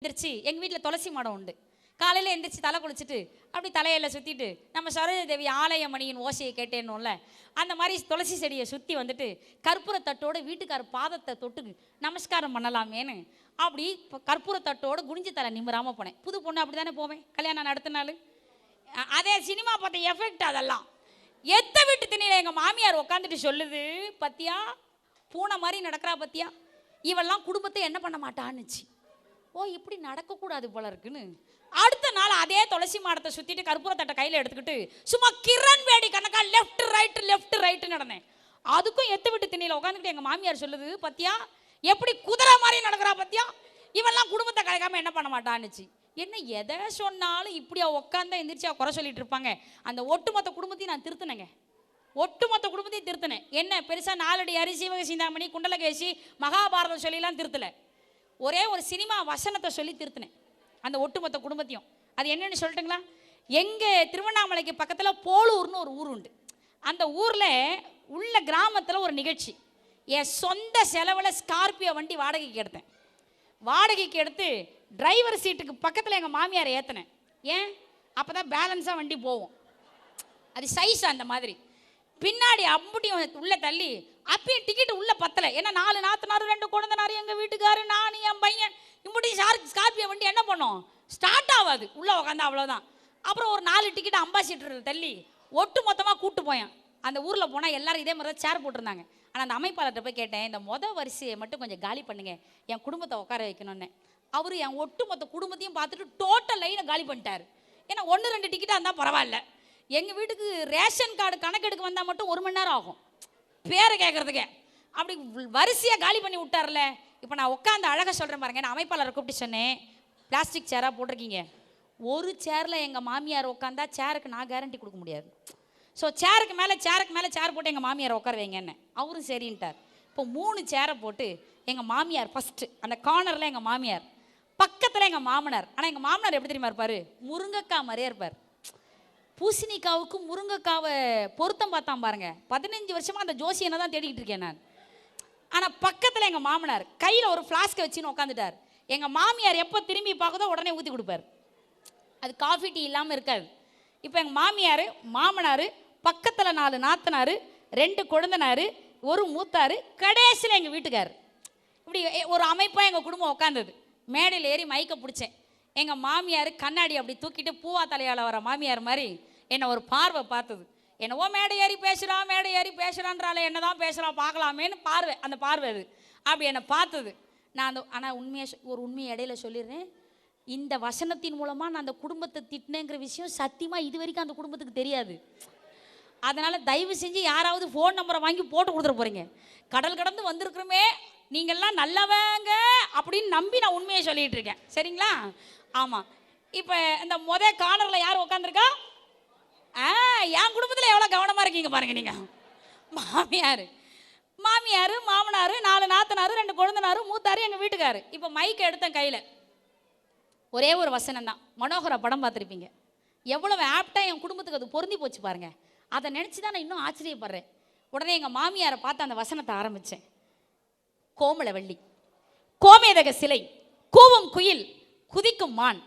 எந்திரிச்சு எங்கள் வீட்டில் துளசி மாடம் உண்டு. காலையில் எந்திரிச்சு தலை குளிச்சுட்டு அப்படி தலையில் சுற்றிட்டு நம்ம சரோஜ தேவி ஆலய மணியின் ஓசையை கேட்டேன்னோம்ல, அந்த மாதிரி துளசி செடியை சுற்றி வந்துட்டு கற்பூரத்தட்டோடு வீட்டுக்கார பாதத்தை தொட்டு நமஸ்காரம் பண்ணலாமேன்னு அப்படி கற்பூரத்தட்டோடு குனிஞ்சு தலை நிம்மராமல் போனேன். புது பொண்ணு அப்படி தானே போவேன் கல்யாணம் நடத்தினாலும். அதே சினிமா பார்த்த எஃபெக்ட் அதெல்லாம். எத்த வீட்டு திண்ணையில் எங்கள் மாமியார் உட்காந்துட்டு சொல்லுது, பத்தியா பூனை மாதிரி நடக்கிறா பத்தியா, இவெல்லாம் குடும்பத்தை என்ன பண்ண மாட்டான்னுச்சு. ஓ இப்படி நடக்கக்கூடாது போல இருக்குன்னு அடுத்த நாள் அதே துளசி மாடத்தை சுற்றிட்டு கற்பூரத்தட்டை கையில் எடுத்துக்கிட்டு சும்மா கிரண் பேடி கணக்கா லெஃப்ட் ரைட்டு நடந்தேன். அதுக்கும் எத்து விட்டு திண்ணையில் உட்காந்துக்கிட்டு எங்கள் மாமியார் சொல்லுது, பத்தியா எப்படி குதிரை மாதிரி நடக்கிறா பத்தியா, இவெல்லாம் குடும்பத்தை கலைக்காம என்ன பண்ண மாட்டான்னுச்சு. என்ன எதை சொன்னாலும் இப்படியா உட்காந்தா எந்திரிச்சா குறை சொல்லிட்டு இருப்பாங்க. அந்த ஒட்டுமொத்த குடும்பத்தையும் நான் திருத்தினேங்க. ஒட்டுமொத்த குடும்பத்தையும் திருத்தினேன். என்ன பெருசாக 4 அடி அரிசி சிந்தாமணி குண்டலகேசி மகாபாரதம் சொல்லிலாம் திருத்தலை. ஒரே ஒரு சினிமா வசனத்தை சொல்லி திருத்தினேன் அந்த ஒட்டுமொத்த குடும்பத்தையும். அது என்னன்னு சொல்லட்டுங்களா? எங்கள் திருவண்ணாமலைக்கு பக்கத்தில் போலூர்னு ஒரு ஊர் உண்டு. அந்த ஊரில் உள்ள கிராமத்தில் ஒரு நிகழ்ச்சி. என் சொந்த செலவில் ஸ்கார்பியோ வண்டி வாடகைக்கு எடுத்தேன். வாடகைக்கு எடுத்து டிரைவர் சீட்டுக்கு பக்கத்தில் எங்கள் மாமியாரை ஏற்றினேன். ஏன்? அப்போ தான் பேலன்ஸாக வண்டி போகும். அது சைஸ் அந்த மாதிரி. பின்னாடி அப்படியும் உள்ளே தள்ளி அப்பயும் டிக்கெட்டு உள்ளே பத்தலை. ஏன்னா 4 நாத்தனார் 2 குழந்தனார் எங்கள் வீட்டுக்காரு நான் என் பையன் இப்படி ஸ்கார்பியோ வண்டி என்ன பண்ணோம், ஸ்டார்ட் ஆகாது உள்ளே உட்காந்தா அவ்வளோதான். அப்புறம் ஒரு 4 டிக்கெட்டு அம்பாசிடர் தள்ளி ஒட்டு மொத்தமாக கூப்பிட்டு போயேன். அந்த ஊரில் போனால் எல்லோரும் இதே மாதிரி தான் சேர் போட்டிருந்தாங்க. ஆனால் அந்த அமைப்பாளர்கிட்ட போய் கேட்டேன், இந்த வரிசையை மட்டும் கொஞ்சம் காலி பண்ணுங்க, என் குடும்பத்தை உட்கார வைக்கணும்னு. அவர் என் ஒட்டு மொத்த குடும்பத்தையும் பார்த்துட்டு டோட்டல் லைனை காலி பண்ணிட்டார். ஏன்னா 1-2 டிக்கெட்டாக இருந்தால் பரவாயில்ல. எங்கள் வீட்டுக்கு ரேஷன் கார்டு கணக்கெடுக்க வந்தால் மட்டும் 1 மணி நேரம் ஆகும் பேரை கேட்குறதுக்கே. அப்படி வரிசையாக காலி பண்ணி விட்டார்ல. இப்போ நான் உட்காந்து அழகாக சொல்கிறேன் பாருங்க. நான் அமைப்பாளரை கூப்பிட்டு சொன்னேன், பிளாஸ்டிக் சேராக போட்டிருக்கீங்க, ஒரு சேரில் எங்கள் மாமியார் உட்காந்தா சேருக்கு நான் கேரண்டி கொடுக்க முடியாது. ஸோ சேருக்கு மேலே சேர் போட்டு எங்கள் மாமியார் உட்கார வைங்கன்னு அவரும் சரின்ட்டார். இப்போ 3 சேரை போட்டு எங்கள் மாமியார் ஃபஸ்ட்டு அந்த கார்னரில் எங்கள் மாமியார், பக்கத்தில் எங்கள் மாமனார். ஆனால் எங்கள் மாமனார் எப்படி தெரியுமா இருப்பார், முருங்கைக்காய் மாதிரியே இருப்பார். பூசணிக்காவுக்கு முருங்கைக்காவை பொருத்தம் பார்த்தான் பாருங்க. 15 வருஷமாக அந்த ஜோசியனை தான் தேடிக்கிட்டு இருக்கேன் நான். ஆனால் பக்கத்தில் எங்கள் மாமனார் கையில் ஒரு ஃப்ளாஸ்கை வச்சுன்னு உட்காந்துட்டார். எங்கள் மாமியார் எப்போ திரும்பி பார்க்குதோ உடனே ஊற்றி கொடுப்பார். அது காஃபி டீ இல்லாமல் இருக்காது. இப்போ எங்கள் மாமியார் மாமனார் பக்கத்தில் 4 நாத்தனார் 2 குழந்தனார் 1 மூத்தார் கடைசியில் எங்கள் வீட்டுக்கார். இப்படி ஒரு அமைப்பாக எங்கள் குடும்பம் உட்காந்தது. மேடையில் ஏறி மைக்க பிடிச்சேன். எங்கள் மாமியார் கண்ணாடி அப்படி தூக்கிட்டு பூவா தலையால் வர மாமியார் மாதிரி என்னை ஒரு பார்வை பார்த்தது. என்னவோ மேடை ஏறி பேசுகிறான்றால என்ன தான் பேசுகிறான் பார்க்கலாமேன்னு பார்வை, அந்த பார்வை அது அப்படி என்னை பார்த்தது. நான் ஆனால் ஒரு உண்மையை இடையில சொல்லிடுறேன். இந்த வசனத்தின் மூலமாக நான் அந்த குடும்பத்தை திட்டினேங்கிற விஷயம் சத்தியமாக இது வரைக்கும் அந்த குடும்பத்துக்கு தெரியாது. அதனால் தயவு செஞ்சு யாராவது ஃபோன் நம்பரை வாங்கி போட்டு கொடுத்துட போகிறீங்க. கடல் கடந்து வந்திருக்கிறோமே நீங்கள்லாம் நல்லவங்க அப்படின்னு நம்பி நான் உண்மையை சொல்லிகிட்டு இருக்கேன். சரிங்களா? ஆமாம். இப்போ இந்த கார்னரில் யார் உட்காந்துருக்கா? என் குடும்பத்தில் எவ்வளோ கவனமாக இருக்கீங்க பாருங்கள் நீங்கள். மாமியார் மாமனார் 4 நாத்தனார் 2 குழந்தனார் மூத்தார் எங்கள் வீட்டுக்காரு. இப்போ மைக்கை எடுத்தேன் கையில். ஒரே ஒரு வசனம் தான். மனோகரா படம் பார்த்துருப்பீங்க. எவ்வளவு ஆப்டாக என் குடும்பத்துக்கு அது பொருந்தி போச்சு பாருங்கள். அதை நினச்சி தான் நான் இன்னும் ஆச்சரியப்படுறேன். உடனே எங்கள் மாமியாரை பார்த்து அந்த வசனத்தை ஆரம்பித்தேன். கோமளவள்ளி, கோமேதக சிலை, கூவும் குயில், குதிக்கும் மான்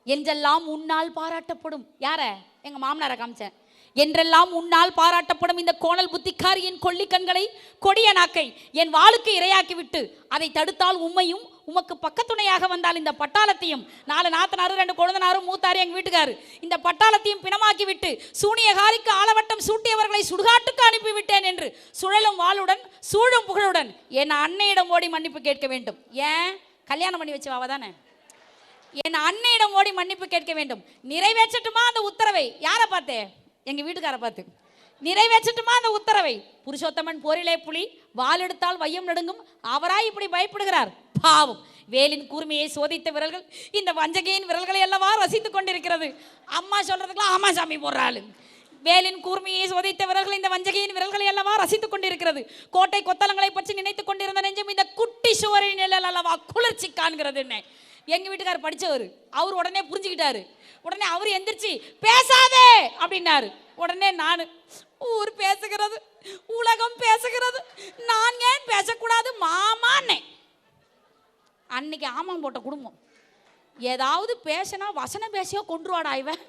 என்றெல்லாம் உன்னால் பாராட்டப்படும். யார? எங்கள் மாமனாரை காமிச்சேன். என்றெல்லாம் உன்னால் பாராட்டப்படும் இந்த கோணல் புத்திக்காரியின் கொள்ளி கண்களை கொடிய நாக்கை என் வாளுக்கு இரையாக்கி விட்டு அதை தடுத்தால் உம்மையும் உமக்கு பக்கத்துணையாக வந்தால் இந்த பட்டாளத்தையும் 4 நாத்தனாரு 2 குழந்தனாரும் மூத்தாரு எங்கள் வீட்டுக்காரு இந்த பட்டாளத்தையும் பிணமாக்கி விட்டு சூனியகாரிக்கு ஆலவட்டம் சூட்டியவர்களை சுடுகாட்டுக்கு அனுப்பிவிட்டேன் என்று சுழலும் வாளுடன் சூழும் புகழுடன் என் அன்னையிடம் ஓடி மன்னிப்பு கேட்க வேண்டும். ஏன்? கல்யாணம் பண்ணி வச்சு தானே. என் அன்னையிடம் ஓடி மன்னிப்பு கேட்க வேண்டும். நிறைவேற்றட்டுமா அந்த உத்தரவை? யாரை பார்த்தேன்? எங்கள் வீட்டுக்காரை பார்த்து. நிறைவேற்றட்டுமா அந்த உத்தரவை? புருஷோத்தமன் போரிலே புலி வாள் எடுத்தால் வையம் நடுங்கும் அவராய் இப்படி பயப்படுகிறார். பாவம், வேலின் கூர்மையை சோதித்த விரல்கள் இந்த வஞ்சகையின் விரல்களை அல்லவா ரசித்துக் கொண்டிருக்கிறது. அம்மா சொல்றதுக்கெல்லாம் ஆமா சாமி போடுறாள். வேலின் கூர்மையை சோதித்த விரல்கள் இந்த வஞ்சகையின் விரல்களை அல்லவா ரசித்துக் கொண்டிருக்கிறது. கோட்டை கொத்தலங்களை பற்றி நினைத்துக் கொண்டிருந்த நெஞ்சம் இந்த குட்டி சுவரின் நிழல் அல்லவா குளிர்ச்சி காண்கிறது. என்ன எங்க வீட்டுக்காரர் படிச்சவர், அவர் உடனே புரிஞ்சுக்கிட்டாரு. உடனே அவர் எந்திரிச்சு பேசாதே அப்படின்னாரு. உடனே நான் ஊர் பேசுகிறது உலகம் பேசுகிறது நான் ஏன் பேசக்கூடாது மாமான்னே. அன்னைக்கு ஆமாம் போட்ட குடும்பம். ஏதாவது பேசினா வசனம் பேசியோ கொன்றுவாடா இவன்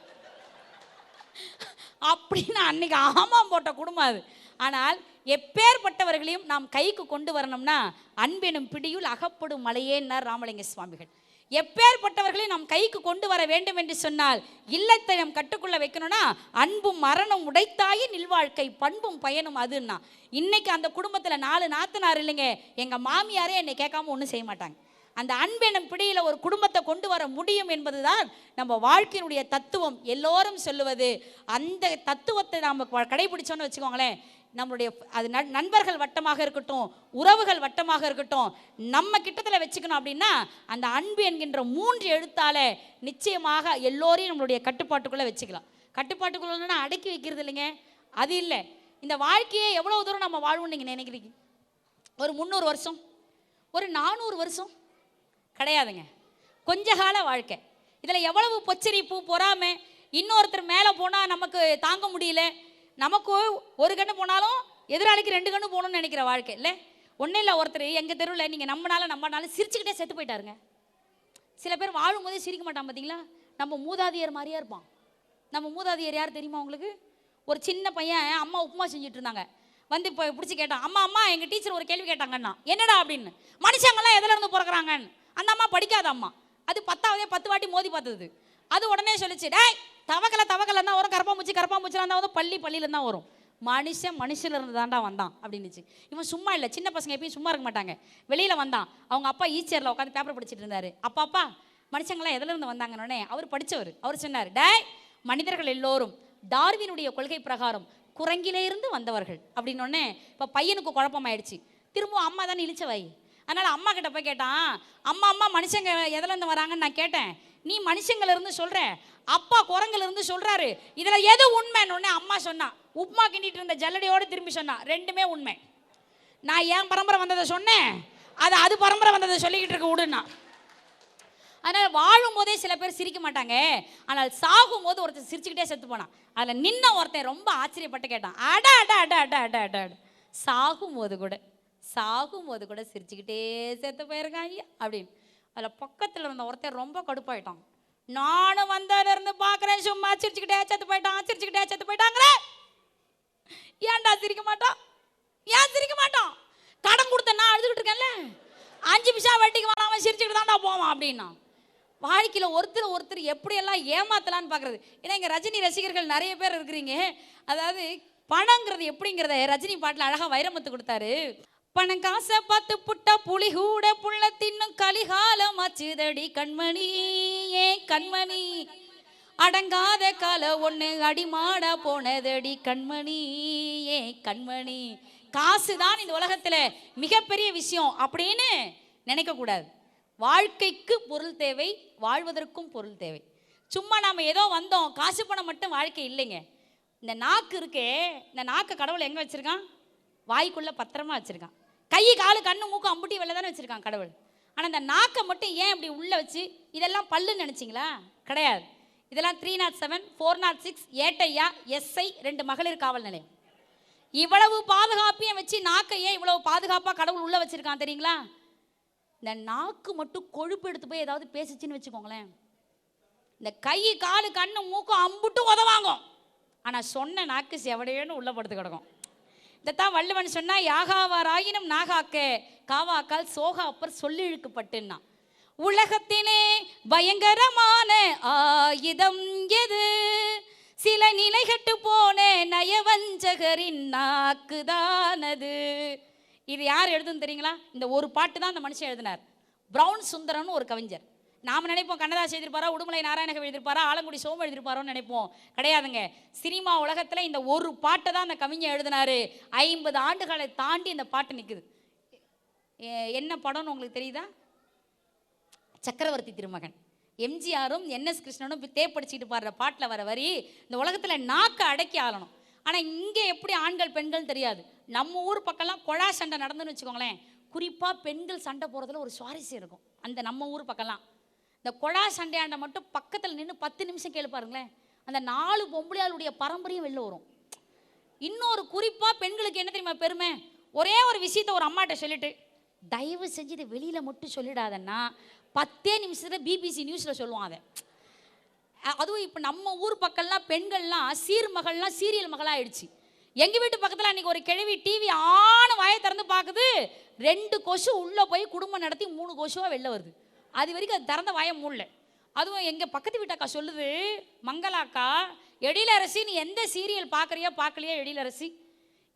அப்படின்னு அன்னைக்கு ஆமாம் போட்ட குடும்பம் அது. ஆனால் எப்பேற்பட்டவர்களையும் நாம் கைக்கு கொண்டு வரணும்னா அன்பெனும் பிடியுள் அகப்படும் மலையேன்னார் ராமலிங்க சுவாமிகள். எப்பேற்பட்டவர்களையும் நாம் கைக்கு கொண்டு வர வேண்டும் என்று சொன்னால் இல்லத்தை நாம் கட்டுக்குள்ள வைக்கணும்னா அன்பும் மரணம் உடைத்தாயே நில்வாழ்க்கை பண்பும் பயனும் அதுன்னா. இன்னைக்கு அந்த குடும்பத்தில் 4 நாத்தனார் இல்லைங்க, எங்கள் மாமியாரே என்னை கேட்காம ஒன்றும் செய்ய மாட்டாங்க. அந்த அன்பெனும் பிடியில் ஒரு குடும்பத்தை கொண்டு வர முடியும் என்பதுதான் நம்ம வாழ்க்கையினுடைய தத்துவம். எல்லோரும் சொல்லுவது அந்த தத்துவத்தை நாம் கடைபிடிச்சோன்னு வச்சுக்கோங்களேன், நம்மளுடைய அது நண்பர்கள் வட்டமாக இருக்கட்டும், உறவுகள் வட்டமாக இருக்கட்டும், நம்ம கிட்டத்தில் வச்சுக்கணும் அப்படின்னா அந்த அன்பு என்கின்ற 3 எழுத்தால நிச்சயமாக எல்லோரையும் நம்மளுடைய கட்டுப்பாட்டுக்குள்ளே வச்சுக்கலாம். கட்டுப்பாட்டுக்குள்ளே அடக்கி வைக்கிறது இல்லைங்க, அது இல்லை. இந்த வாழ்க்கையை எவ்வளோ தூரம் நம்ம வாழ்வோம்னு நீங்கள் நினைக்கிறீங்க? ஒரு 300 வருஷம், ஒரு 400 வருஷம் கிடையாதுங்க, கொஞ்ச கால வாழ்க்கை. இதில் எவ்வளவு பொச்சரிப்பு பொறாமை, இன்னொருத்தர் மேலே போனால் நமக்கு தாங்க முடியல, நமக்கு ஒரு கண்ணு போனாலும் எதிராளிக்கு 2 கண்ணு போகணும்னு நினைக்கிற வாழ்க்கை இல்லை. ஒன்றும் இல்லை, ஒருத்தர் எங்கள் தெருவில் நீங்கள் நம்மனாலும் சிரிச்சுக்கிட்டே செத்து போயிட்டாருங்க. சில பேர் வாழும் போதே சிரிக்க மாட்டான் பார்த்தீங்களா? நம்ம மூதாதையர் மாதிரியா இருப்பான். நம்ம மூதாதையர் யார் தெரியுமா உங்களுக்கு? ஒரு சின்ன பையன் அம்மா உப்புமா செஞ்சுட்டு இருந்தாங்க, வந்து இப்போ பிடிச்சி கேட்டான், அம்மா எங்கள் டீச்சர் ஒரு கேள்வி கேட்டாங்கண்ணா. என்னடா அப்படின்னு. மனுஷங்கள்லாம் எதில் இருந்து பிறக்கிறாங்கன்னு. அந்த அம்மா படிக்காத அம்மா, அது 10 வாட்டி மோதி பார்த்தது. அது உடனே சொல்லிச்சு, டேய் தவக்கலை தான் வரும், கரப்பாம்பூச்சிலாம் தான் வரும், பள்ளியில தான் வரும், மனுஷன்ல இருந்து தாண்டா வந்தான் அப்படின்னுச்சு. இவன் சும்மா இல்லை, சின்ன பசங்க எப்பயும் சும்மா இருக்க மாட்டாங்க. வெளியில் வந்தான், அவங்க அப்பா ஈச்சேரில் உட்காந்து பேப்பர் படிச்சுட்டு இருந்தாரு. அப்பா மனுஷங்களாம் எதில் இருந்து வந்தாங்கன்னே அவர் படித்தவர். அவர் சொன்னார், டேய் மனிதர்கள் எல்லோரும் டார்வினுடைய கொள்கை பிரகாரம் குரங்கிலே இருந்து வந்தவர்கள் அப்படின்னோடனே இப்போ பையனுக்கு குழப்பமாயிடுச்சு. திரும்பவும் அம்மா தானே இழிச்சவை, அதனால் அம்மா கிட்ட போய் கேட்டான், அம்மா மனுஷங்க எதுலேருந்து வராங்கன்னு நான் கேட்டேன், நீ மனுஷங்கள இருந்து சொல்கிற, அப்பா குரங்குல இருந்து சொல்கிறாரு, இதில் எது உண்மைன்னு அம்மா சொன்னா. உப்புமா கிண்டிட்டு இருந்த ஜல்லடியோடு திரும்பி சொன்னா, 2மே உண்மை. நான் ஏன் பரம்பரை வந்ததை சொன்னேன், அது பரம்பரை வந்ததை சொல்லிக்கிட்டு இருக்க விடுனா. அதனால் வாழும் போதே சில பேர் சிரிக்க மாட்டாங்க, ஆனால் சாகும் போது ஒருத்தர் சிரிச்சுக்கிட்டே செத்து போனான். அதில் நின்ன ஒருத்தன் ரொம்ப ஆச்சரியப்பட்டு கேட்டான், அட சாகும் போது கூட சிரிச்சுக்கிட்டே செத்து போயிருக்கான் ஐயா அப்படின்னு. அதில் பக்கத்தில் இருந்த ஒருத்தர் ரொம்ப கடுப்பாயிட்டான். நானும் வந்ததிலிருந்து பார்க்குறேன், சும்மா சிரிச்சுக்கிட்டே செத்து போயிட்டாங்கிற. ஏன்டா சிரிக்க மாட்டான்? ஏன் சிரிக்க மாட்டான்? கடன் கொடுத்த நான் அழுதுகிட்டு இருக்கேன்ல, 5 பைசா வட்டிக்கு வராமல் சிரிச்சுக்கிட்டு தான்டா போவான் அப்படின்னா. வாழ்க்கையில் ஒருத்தர் எப்படியெல்லாம் ஏமாத்தலான்னு பார்க்குறது. ஏன்னா இங்கே ரஜினி ரசிகர்கள் நிறைய பேர் இருக்கிறீங்க. அதாவது பணங்கிறது எப்படிங்கிறத ரஜினி பாட்டில் அழகாக வைரமுத்து கொடுத்தாரு. பணம் காசை பார்த்து புட்டா புலி கூட புள்ள தின்னும் கலிகாலம் ஆச்சுதடி கண்மணி, ஏன் கண்மணி, அடங்காத கால ஒன்று அடிமாடா போனதடி கண்மணி, ஏன் கண்மணி. காசு தான் இந்த உலகத்தில் மிகப்பெரிய விஷயம் அப்படின்னு நினைக்கக்கூடாது. வாழ்க்கைக்கு பொருள் தேவை, வாழ்வதற்கும் பொருள் தேவை. சும்மா நாம் ஏதோ வந்தோம், காசு பணம் மட்டும் வாழ்க்கை இல்லைங்க. இந்த நாக்கு இருக்கே, இந்த நாக்கு கடவுள் எங்கே வச்சுருக்கான்? வாய்க்குள்ளே பத்திரமா வச்சுருக்கான். கை காலு கண்ணு மூக்கு அம்புட்டி வெளில தானே வச்சுருக்கான் கடவுள். ஆனால் இந்த நாக்கை மட்டும் ஏன் இப்படி உள்ளே வச்சு இதெல்லாம் பல்லுன்னு நினச்சிங்களா? கிடையாது. இதெல்லாம் 307, 406, ஏட்டையா, எஸ்ஐ, 2 மகளிர் காவல் நிலையம். இவ்வளவு பாதுகாப்பையும் வச்சு நாக்கை ஏன் இவ்வளவு பாதுகாப்பாக கடவுள் உள்ளே வச்சுருக்கான் தெரியுங்களா? இந்த நாக்கு மட்டும் கொழுப்பு எடுத்து போய் ஏதாவது பேசிச்சின்னு வச்சுக்கோங்களேன், இந்த கை காலு கண்ணு மூக்கு அம்புட்டு உதவாங்கும். ஆனால் சொன்ன நாக்கு செவடையேன்னு உள்ள படுத்து கிடக்கும். இதைத்தான் வள்ளுவன் சொன்னா, யாகாவாராயினும் நாகாக்க காவாக்கால் சோகா அப்பர் சொல்லி இழுக்கப்பட்டுன்னா. உலகத்திலே பயங்கரமான ஆயுதம் எது? சில நிலைகட்டு போன நயவஞ்சகரின் நாக்குதானது. இது யார் எழுதுன்னு தெரியுங்களா? இந்த ஒரு பாட்டு தான் அந்த மனுஷன் எழுதினார். பிரவுன் சுந்தரம்னு ஒரு கவிஞர். நாம் நினைப்போம் கண்ணதாசன் எழுதியிருப்பாரா, உடுமலை நாராயணகவி எழுதியிருப்பாரா, ஆலங்குடி சோமு எழுதியிருப்பாரோன்னு நினைப்போம். கிடையாதுங்க. சினிமா உலகத்தில் இந்த ஒரு பாட்டை தான் அந்த கவிஞர் எழுதினாரு. 50 ஆண்டுகளை தாண்டி இந்த பாட்டு நிற்குது. என்ன படம்னு உங்களுக்கு தெரியுதா? சக்கரவர்த்தி திருமகன். எம்ஜிஆரும் என்எஸ் கிருஷ்ணனும் தேப்படிச்சுட்டு பாடுற பாட்டில் வர வரி, இந்த உலகத்தில் நாக்கை அடக்கி ஆளணும். ஆனால் இங்கே எப்படி ஆண்கள் பெண்கள் தெரியாது. நம்ம ஊர் பக்கம்லாம் கொழா சண்டை நடந்துன்னு வச்சுக்கோங்களேன், குறிப்பாக பெண்கள் சண்டை போகிறதுல ஒரு சுவாரஸ்யம் இருக்கும். அந்த நம்ம ஊர் பக்கம்லாம் இந்த கொழா சண்டையாண்ட மட்டும் பக்கத்தில் நின்று 10 நிமிஷம் கேளு பாருங்களேன், அந்த 4 பொம்பளையாளுடைய பரம்பரையும் வெளில வரும். இன்னொரு குறிப்பாக பெண்களுக்கு என்ன தெரியுமா பெருமை? ஒரே ஒரு விஷயத்த ஒரு அம்மாட்ட சொல்லிட்டு, தயவு செஞ்சு இதை வெளியில் மட்டும் சொல்லிடாதன்னா 10 நிமிஷத்தில் பிபிசி நியூஸில் சொல்லுவான் அதை. அதுவும் இப்போ நம்ம ஊர் பக்கம்லாம் பெண்கள்லாம் சீர்மகள்லாம் சீரியல் மகளாக ஆயிடுச்சு. எங்கள் வீட்டு பக்கத்தில் அன்றைக்கி ஒரு கிழவி டிவி ஆன வாயை திறந்து பார்க்குது, 2 கொசு உள்ளே போய் குடும்பம் நடத்தி 3 கொசுவாக வெளில வருது. அது வரைக்கும் அது திறந்த வாயை மூடல. அதுவும் எங்கள் பக்கத்து வீட்டக்கா சொல்லுது, மங்களாக்கா எழிலரசி நீ எந்த சீரியல் பார்க்குறியோ பார்க்கலையோ எழிலரசி,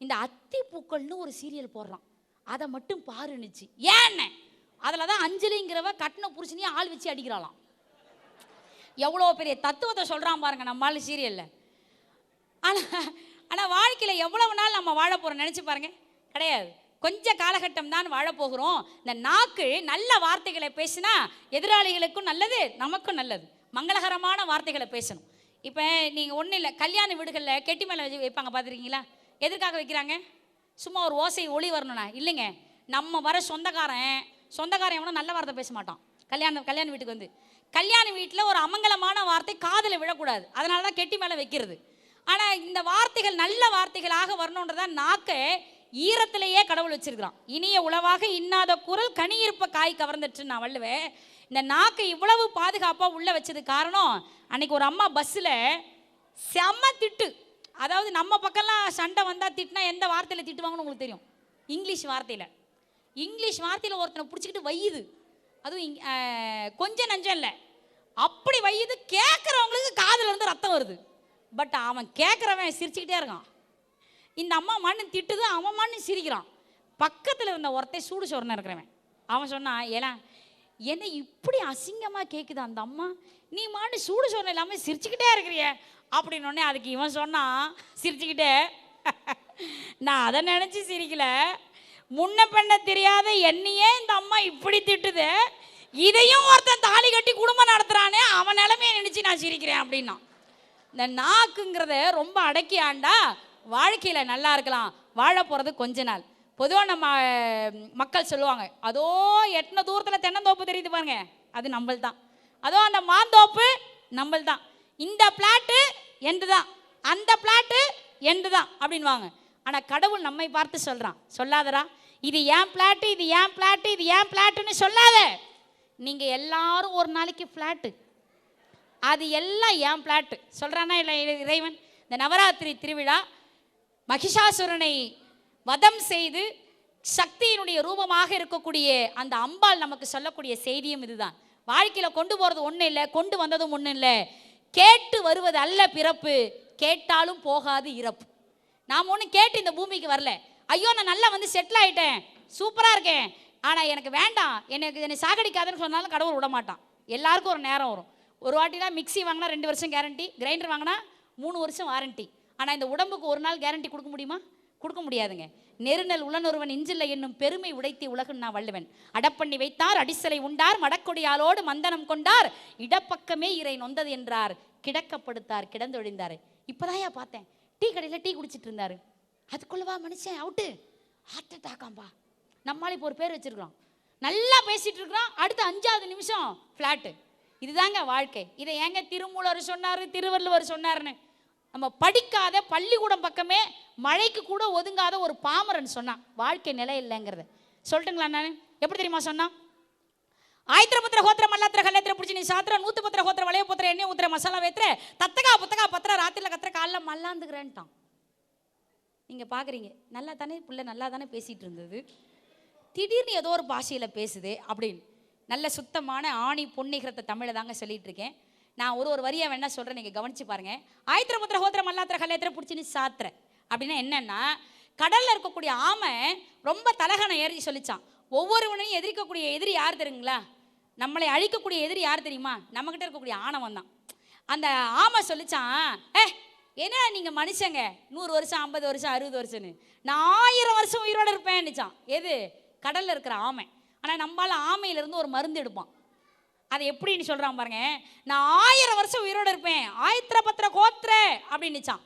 இந்த அத்திப்பூக்கள்னு ஒரு சீரியல் போடுறான், அதை மட்டும் பாருன்னுச்சு. ஏன்னு அதில் தான் அஞ்சலிங்கிறவ கட்டின புருஷனையே ஆள் வச்சு அடிக்கிறாளாம். எவ்வளோ பெரிய தத்துவத்தை சொல்கிறான் பாருங்க நம்மளால சீரியலில். ஆனால் வாழ்க்கையில் எவ்வளவு நாள் நம்ம வாழ போகிறோம் நினச்சி பாருங்க. கிடையாது, கொஞ்ச காலகட்டம் தான் வாழப்போகிறோம். இந்த நாக்கு நல்ல வார்த்தைகளை பேசினா எதிராளிகளுக்கும் நல்லது, நமக்கும் நல்லது. மங்களகரமான வார்த்தைகளை பேசணும். இப்போ நீங்கள் ஒன்றும் இல்லை, கல்யாண வீடுகளில் கெட்டி மேலே வைப்பாங்க பார்த்துருக்கீங்களா? எதற்காக வைக்கிறாங்க? சும்மா ஒரு ஓசை ஒளி வரணும்னா இல்லைங்க. நம்ம வர சொந்தக்காரன் எவனோ நல்ல வார்த்தை பேச மாட்டான். கல்யாண வீட்டுக்கு வந்து கல்யாண வீட்டில் ஒரு அமங்கலமான வார்த்தை காதில் விழக்கூடாது. அதனால தான் கெட்டி மேலே வைக்கிறது. ஆனால் இந்த வார்த்தைகள் நல்ல வார்த்தைகளாக வரணுன்றதான் நாக்கை ஈரத்திலேயே கடவுள் வச்சிருக்கிறான். இனிய உளவாக இன்னாத குரல் கனி இருப்ப காய் கவர்ந்துட்டு நான் வள்ளுவேன். இந்த நாக்கை இவ்வளவு பாதுகாப்பாக உள்ளே வச்சது காரணம், அன்னைக்கு ஒரு அம்மா பஸ்ஸில் செம்ம திட்டு. அதாவது நம்ம பக்கம்லாம் சண்டை வந்தால் திட்டினா எந்த வார்த்தையில் திட்டுவாங்கன்னு உங்களுக்கு தெரியும். இங்கிலீஷ் வார்த்தையில் ஒருத்தனை பிடிச்சிக்கிட்டு வையுது. அதுவும் கொஞ்சம் நஞ்சம் இல்லை, அப்படி வையுது. கேட்குறவங்களுக்கு காதில் இருந்து ரத்தம் வருது. பட் அவன் கேட்குறவன் சிரிச்சுக்கிட்டே இருக்கான். இந்த அம்மா மண்ணு திட்டுது, அவன் மண்ணு சிரிக்கிறான். பக்கத்தில் இருந்த ஒருத்தை சூடு சொரணை இருக்கிறவன் அவன் சொன்னான், ஏலாம் என்ன இப்படி அசிங்கமாக கேட்குது அந்த அம்மா, நீ மாட்டு சூடு சொரணை இல்லாமல் சிரிச்சுக்கிட்டே இருக்கிறிய அப்படின்னோடனே அதுக்கு இவன் சொன்னான் சிரிச்சுக்கிட்டே, நான் அதை நினச்சி சிரிக்கல, முன்ன பெண்ண தெரியாத என்னையே இந்த அம்மா இப்படி திட்டுது, இதையும் ஒருத்தன் தாலி கட்டி குடும்பம் நடத்துகிறானே அவன் நிலைமையை நினச்சி நான் சிரிக்கிறேன் அப்படின்னா. இந்த நாக்குங்கிறத ரொம்ப அடக்கி ஆண்டா வாழ்க்கையில் நல்லா இருக்கலாம். வாழ போகிறது கொஞ்ச நாள். பொதுவாக நம்ம மக்கள் சொல்லுவாங்க, அதோ எத்தனை தூரத்தில் தென்னந்தோப்பு தெரியுது பாருங்க, அது நம்மள் தான். அதோ அந்த மாந்தோப்பு நம்மள் தான். இந்த பிளாட்டு எந்து தான், அந்த பிளாட்டு எந்து தான் அப்படின்வாங்க. ஆனால் கடவுள் நம்மை பார்த்து சொல்கிறான், சொல்லாதரா இது ஏன் பிளாட்டு, இது ஏன் பிளாட்டு, இது ஏன் பிளாட்டுன்னு சொல்லாத. நீங்கள் எல்லாரும் ஒரு நாளைக்கு ஃப்ளாட்டு, அது எல்லாம் ஏன் பிளாட்டு சொல்கிறானா இல்லை இறைவன்? இந்த நவராத்திரி திருவிழா மகிஷாசுரனை வதம் செய்து சக்தியினுடைய ரூபமாக இருக்கக்கூடிய அந்த அம்பாள் நமக்கு சொல்லக்கூடிய செய்தியும் இதுதான். வாழ்க்கையில் கொண்டு போகிறது ஒன்றும் இல்லை, கொண்டு வந்ததும் ஒன்றும் இல்லை. கேட்டு வருவது அல்ல பிறப்பு, கேட்டாலும் போகாது இறப்பு. நாம் ஒன்றும் கேட்டு இந்த பூமிக்கு வரல. ஐயோ நான் நல்லா வந்து செட்டில் ஆகிட்டேன், சூப்பராக இருக்கேன், ஆனால் எனக்கு வேண்டாம், என்னை சாகடிக்காதுன்னு சொன்னாலும் கடவுள் விட மாட்டான். எல்லாருக்கும் ஒரு நேரம் வரும். ஒரு வாட்டி தான் மிக்சி வாங்கினா 2 வருஷம் கேரண்டி, கிரைண்டர் வாங்கினா 3 வருஷம் வாரண்டி. ஆனால் இந்த உடம்புக்கு ஒரு நாள் கேரண்டி கொடுக்க முடியுமா? கொடுக்க முடியாதுங்க. நெருநல் உளனொருவன் இஞ்சில்லை என்னும் பெருமை உடைத்தி உலகம் நான் வள்ளுவன். அடப்பண்ணி வைத்தார் அடிசலை உண்டார், மடக்கொடியாலோடு மந்தனம் கொண்டார், இடப்பக்கமே இறை நொந்தது என்றார், கிடக்கப்படுத்தார் கிடந்தொழிந்தார். இப்போதாயா பார்த்தேன், டீ கடையில் டீ குடிச்சிட்டு இருந்தார், அதுக்குள்ளவா மனுஷன் அவுட்டு, ஹார்ட் அட்டாக்காம்பா. நம்மளால இப்போ ஒரு பேர் வச்சிருக்கிறோம், நல்லா பேசிட்டு இருக்கிறோம், அடுத்த 5வது நிமிஷம் ஃப்ளாட்டு. இதுதாங்க வாழ்க்கை. இதை ஏங்க திருமூலர் சொன்னார், திருவள்ளுவர் சொன்னார்னு நம்ம படிக்காத பள்ளிக்கூடம் பக்கமே மழைக்கு கூட ஒதுங்காத ஒரு பாமரன் சொன்னான் வாழ்க்கை நிலை இல்லைங்கிறத. சொல்லட்டுங்களா? நான் எப்படி தெரியுமா சொன்னான்? ஆயிரத்திர ஹோத்திர மல்லாத்திர கல்யாத்திர பிடிச்சி நீ சாத்திர 110 ஹோத்திர வளைய போத்திர எண்ணெய் ஊத்திர மசாலா வைத்திர தத்தகா புத்தகா பத்திர ராத்திரில கத்திர காலைல மல்லாந்துக்கிறேன்ட்டான். நீங்கள் பார்க்குறீங்க, நல்லா தானே பிள்ளை நல்லா தானே பேசிகிட்டு இருந்தது, திடீர்னு ஏதோ ஒரு பாஷையில் பேசுது அப்படின்னு. நல்ல சுத்தமான ஆணி பொன்னிகிறத தமிழை தாங்க சொல்லிட்டு இருக்கேன். நான் ஒரு வரியை வேணா சொல்கிறேன், நீங்கள் கவனிச்சு பாருங்க. ஆயிரத்திர ஹோத்திர மல்லாத்திர கல்யாத்திர பிடிச்சி நீ சாத்திர அப்படின்னா என்னன்னா, கடலில் இருக்கக்கூடிய ஆமை ரொம்ப தலகனை ஏறி சொல்லிச்சான், ஒவ்வொருவனையும் எதிர்க்கக்கூடிய எதிரி யார் தெரியுங்களா? நம்மளை அழிக்கக்கூடிய எதிரி யார் தெரியுமா? நம்மகிட்ட இருக்கக்கூடிய ஆணவம் தான். அந்த ஆமை சொல்லிச்சான், ஏன்னா நீங்கள் மனுஷங்க 100 வருஷம் 50 வருஷம் 60 வருஷம்னு, நான் 1000 வருஷம் உயிரோடு இருப்பேன்னுச்சான். எது? கடலில் இருக்கிற ஆமை. ஆனால் நம்மளால ஆமையிலேருந்து ஒரு மருந்து எடுப்பான். அதை எப்படின்னு சொல்கிறான் பாருங்க, நான் 1000 வருஷம் உயிரோடு இருப்பேன், ஆயிரத்திர கோத்திர அப்படின்னுச்சான்.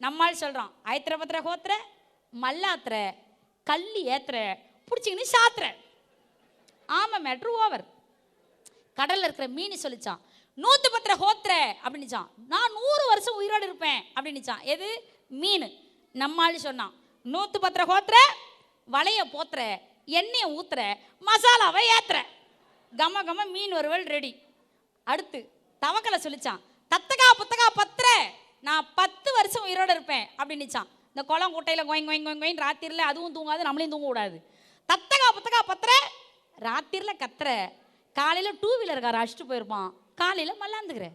நம்மால் சொல்கிறான், ஆயிரத்திர கோத்திர மல்லாத்திர கல்லி ஏத்திர பிடிச்சிங்கன்னு சாத்திர. ஆமை மேட்ரு ஓவர். கடலில் இருக்கிற மீன் சொல்லிச்சான், 110 ஹோத்திர அப்படின்னுச்சான், நான் 100 வருஷம் உயிரோடு இருப்பேன் அப்படின்னுச்சான். எது? மீன். நம்மால் சொன்னான், 110 ஹோத்திர வளைய போத்திர எண்ணெயை ஊத்துற மசாலாவை ஏத்துற. கம கம மீன் வறுவல் ரெடி. அடுத்து தவக்கலை சொல்லிச்சான், தத்தகா புத்தகா பத்திர, நான் 10 வருஷம் உயிரோடு இருப்பேன் அப்படின்னுச்சான். இந்த குளம் குட்டையில் கோயின் கோயின் கோயின் கோயின் ராத்திரியில் அதுவும் தூங்காது, நம்மளையும் தூங்க கூடாது. தத்தகா புத்தகா பத்திர, ராத்திரியில் கத்துற, காலையில் 2 வீலர் கார் அடிச்சுட்டு போயிருப்பான், காலையில் மல்லாந்துக்கிற.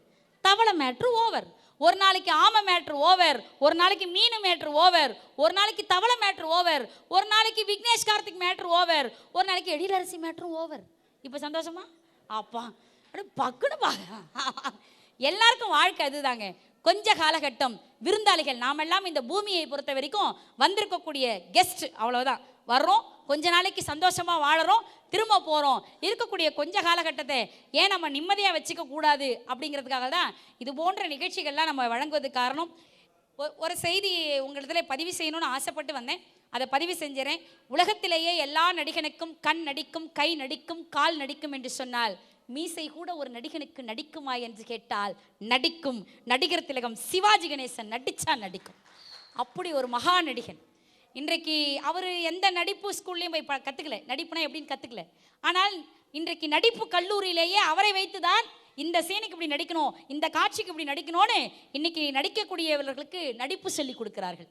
தவளை மேட்ரு ஓவர். ஒரு நாளைக்கு ஆமை மேட்ரு ஓவர், ஒரு நாளைக்கு மீன் மேட்ரு ஓவர், ஒரு நாளைக்கு தவளை மேட்ரு ஓவர், ஒரு நாளைக்கு விக்னேஷ் கார்த்திக் மேட்ரு ஓவர், ஒரு நாளைக்கு எழிலரசி மேட்ரு ஓவர். இப்போ சந்தோஷமா? அப்பா அப்படியே பக்குன்னு பாக்க. எல்லாருக்கும் வாழ்க்கை அதுதாங்க. கொஞ்ச காலகட்டம் விருந்தாளிகள், நாமெல்லாம் இந்த பூமியை பொறுத்த வரைக்கும் வந்திருக்கக்கூடிய கெஸ்ட், அவ்வளவுதான். வர்றோம், கொஞ்ச நாளைக்கு சந்தோஷமா வாழறோம், திரும்ப போகிறோம். இருக்கக்கூடிய கொஞ்ச காலகட்டத்தை ஏன் நம்ம நிம்மதியாக வச்சுக்க கூடாது அப்படிங்கிறதுக்காக தான் இது போன்ற நிகழ்ச்சிகள்லாம் நம்ம வழங்குவதுக்கு காரணம். ஒரு செய்தி உங்களிடத்துல பதிவு செய்யணும்னு ஆசைப்பட்டு வந்தேன், அதை பதிவு செஞ்சுறேன். உலகத்திலேயே எல்லா நடிகனுக்கும் கண் நடிக்கும், கை நடிக்கும், கால் நடிக்கும் என்று சொன்னால் மீசை கூட ஒரு நடிகனுக்கு நடிக்குமா என்று கேட்டால் நடிக்கும். நடிகர் திலகம் சிவாஜி கணேசன் நடிச்சா நடிக்கும். அப்படி ஒரு மகா நடிகன். இன்றைக்கு அவர் எந்த நடிப்பு ஸ்கூல்லையும் போய் கற்றுக்கல, நடிப்புனா எப்படின்னு கற்றுக்கல. ஆனால் இன்றைக்கு நடிப்பு கல்லூரியிலேயே அவரை வைத்து தான் இந்த சீனுக்கு இப்படி நடிக்கணும், இந்த காட்சிக்கு இப்படி நடிக்கணும்னு இன்னைக்கு நடிக்கக்கூடியவர்களுக்கு நடிப்பு சொல்லி கொடுக்கிறார்கள்.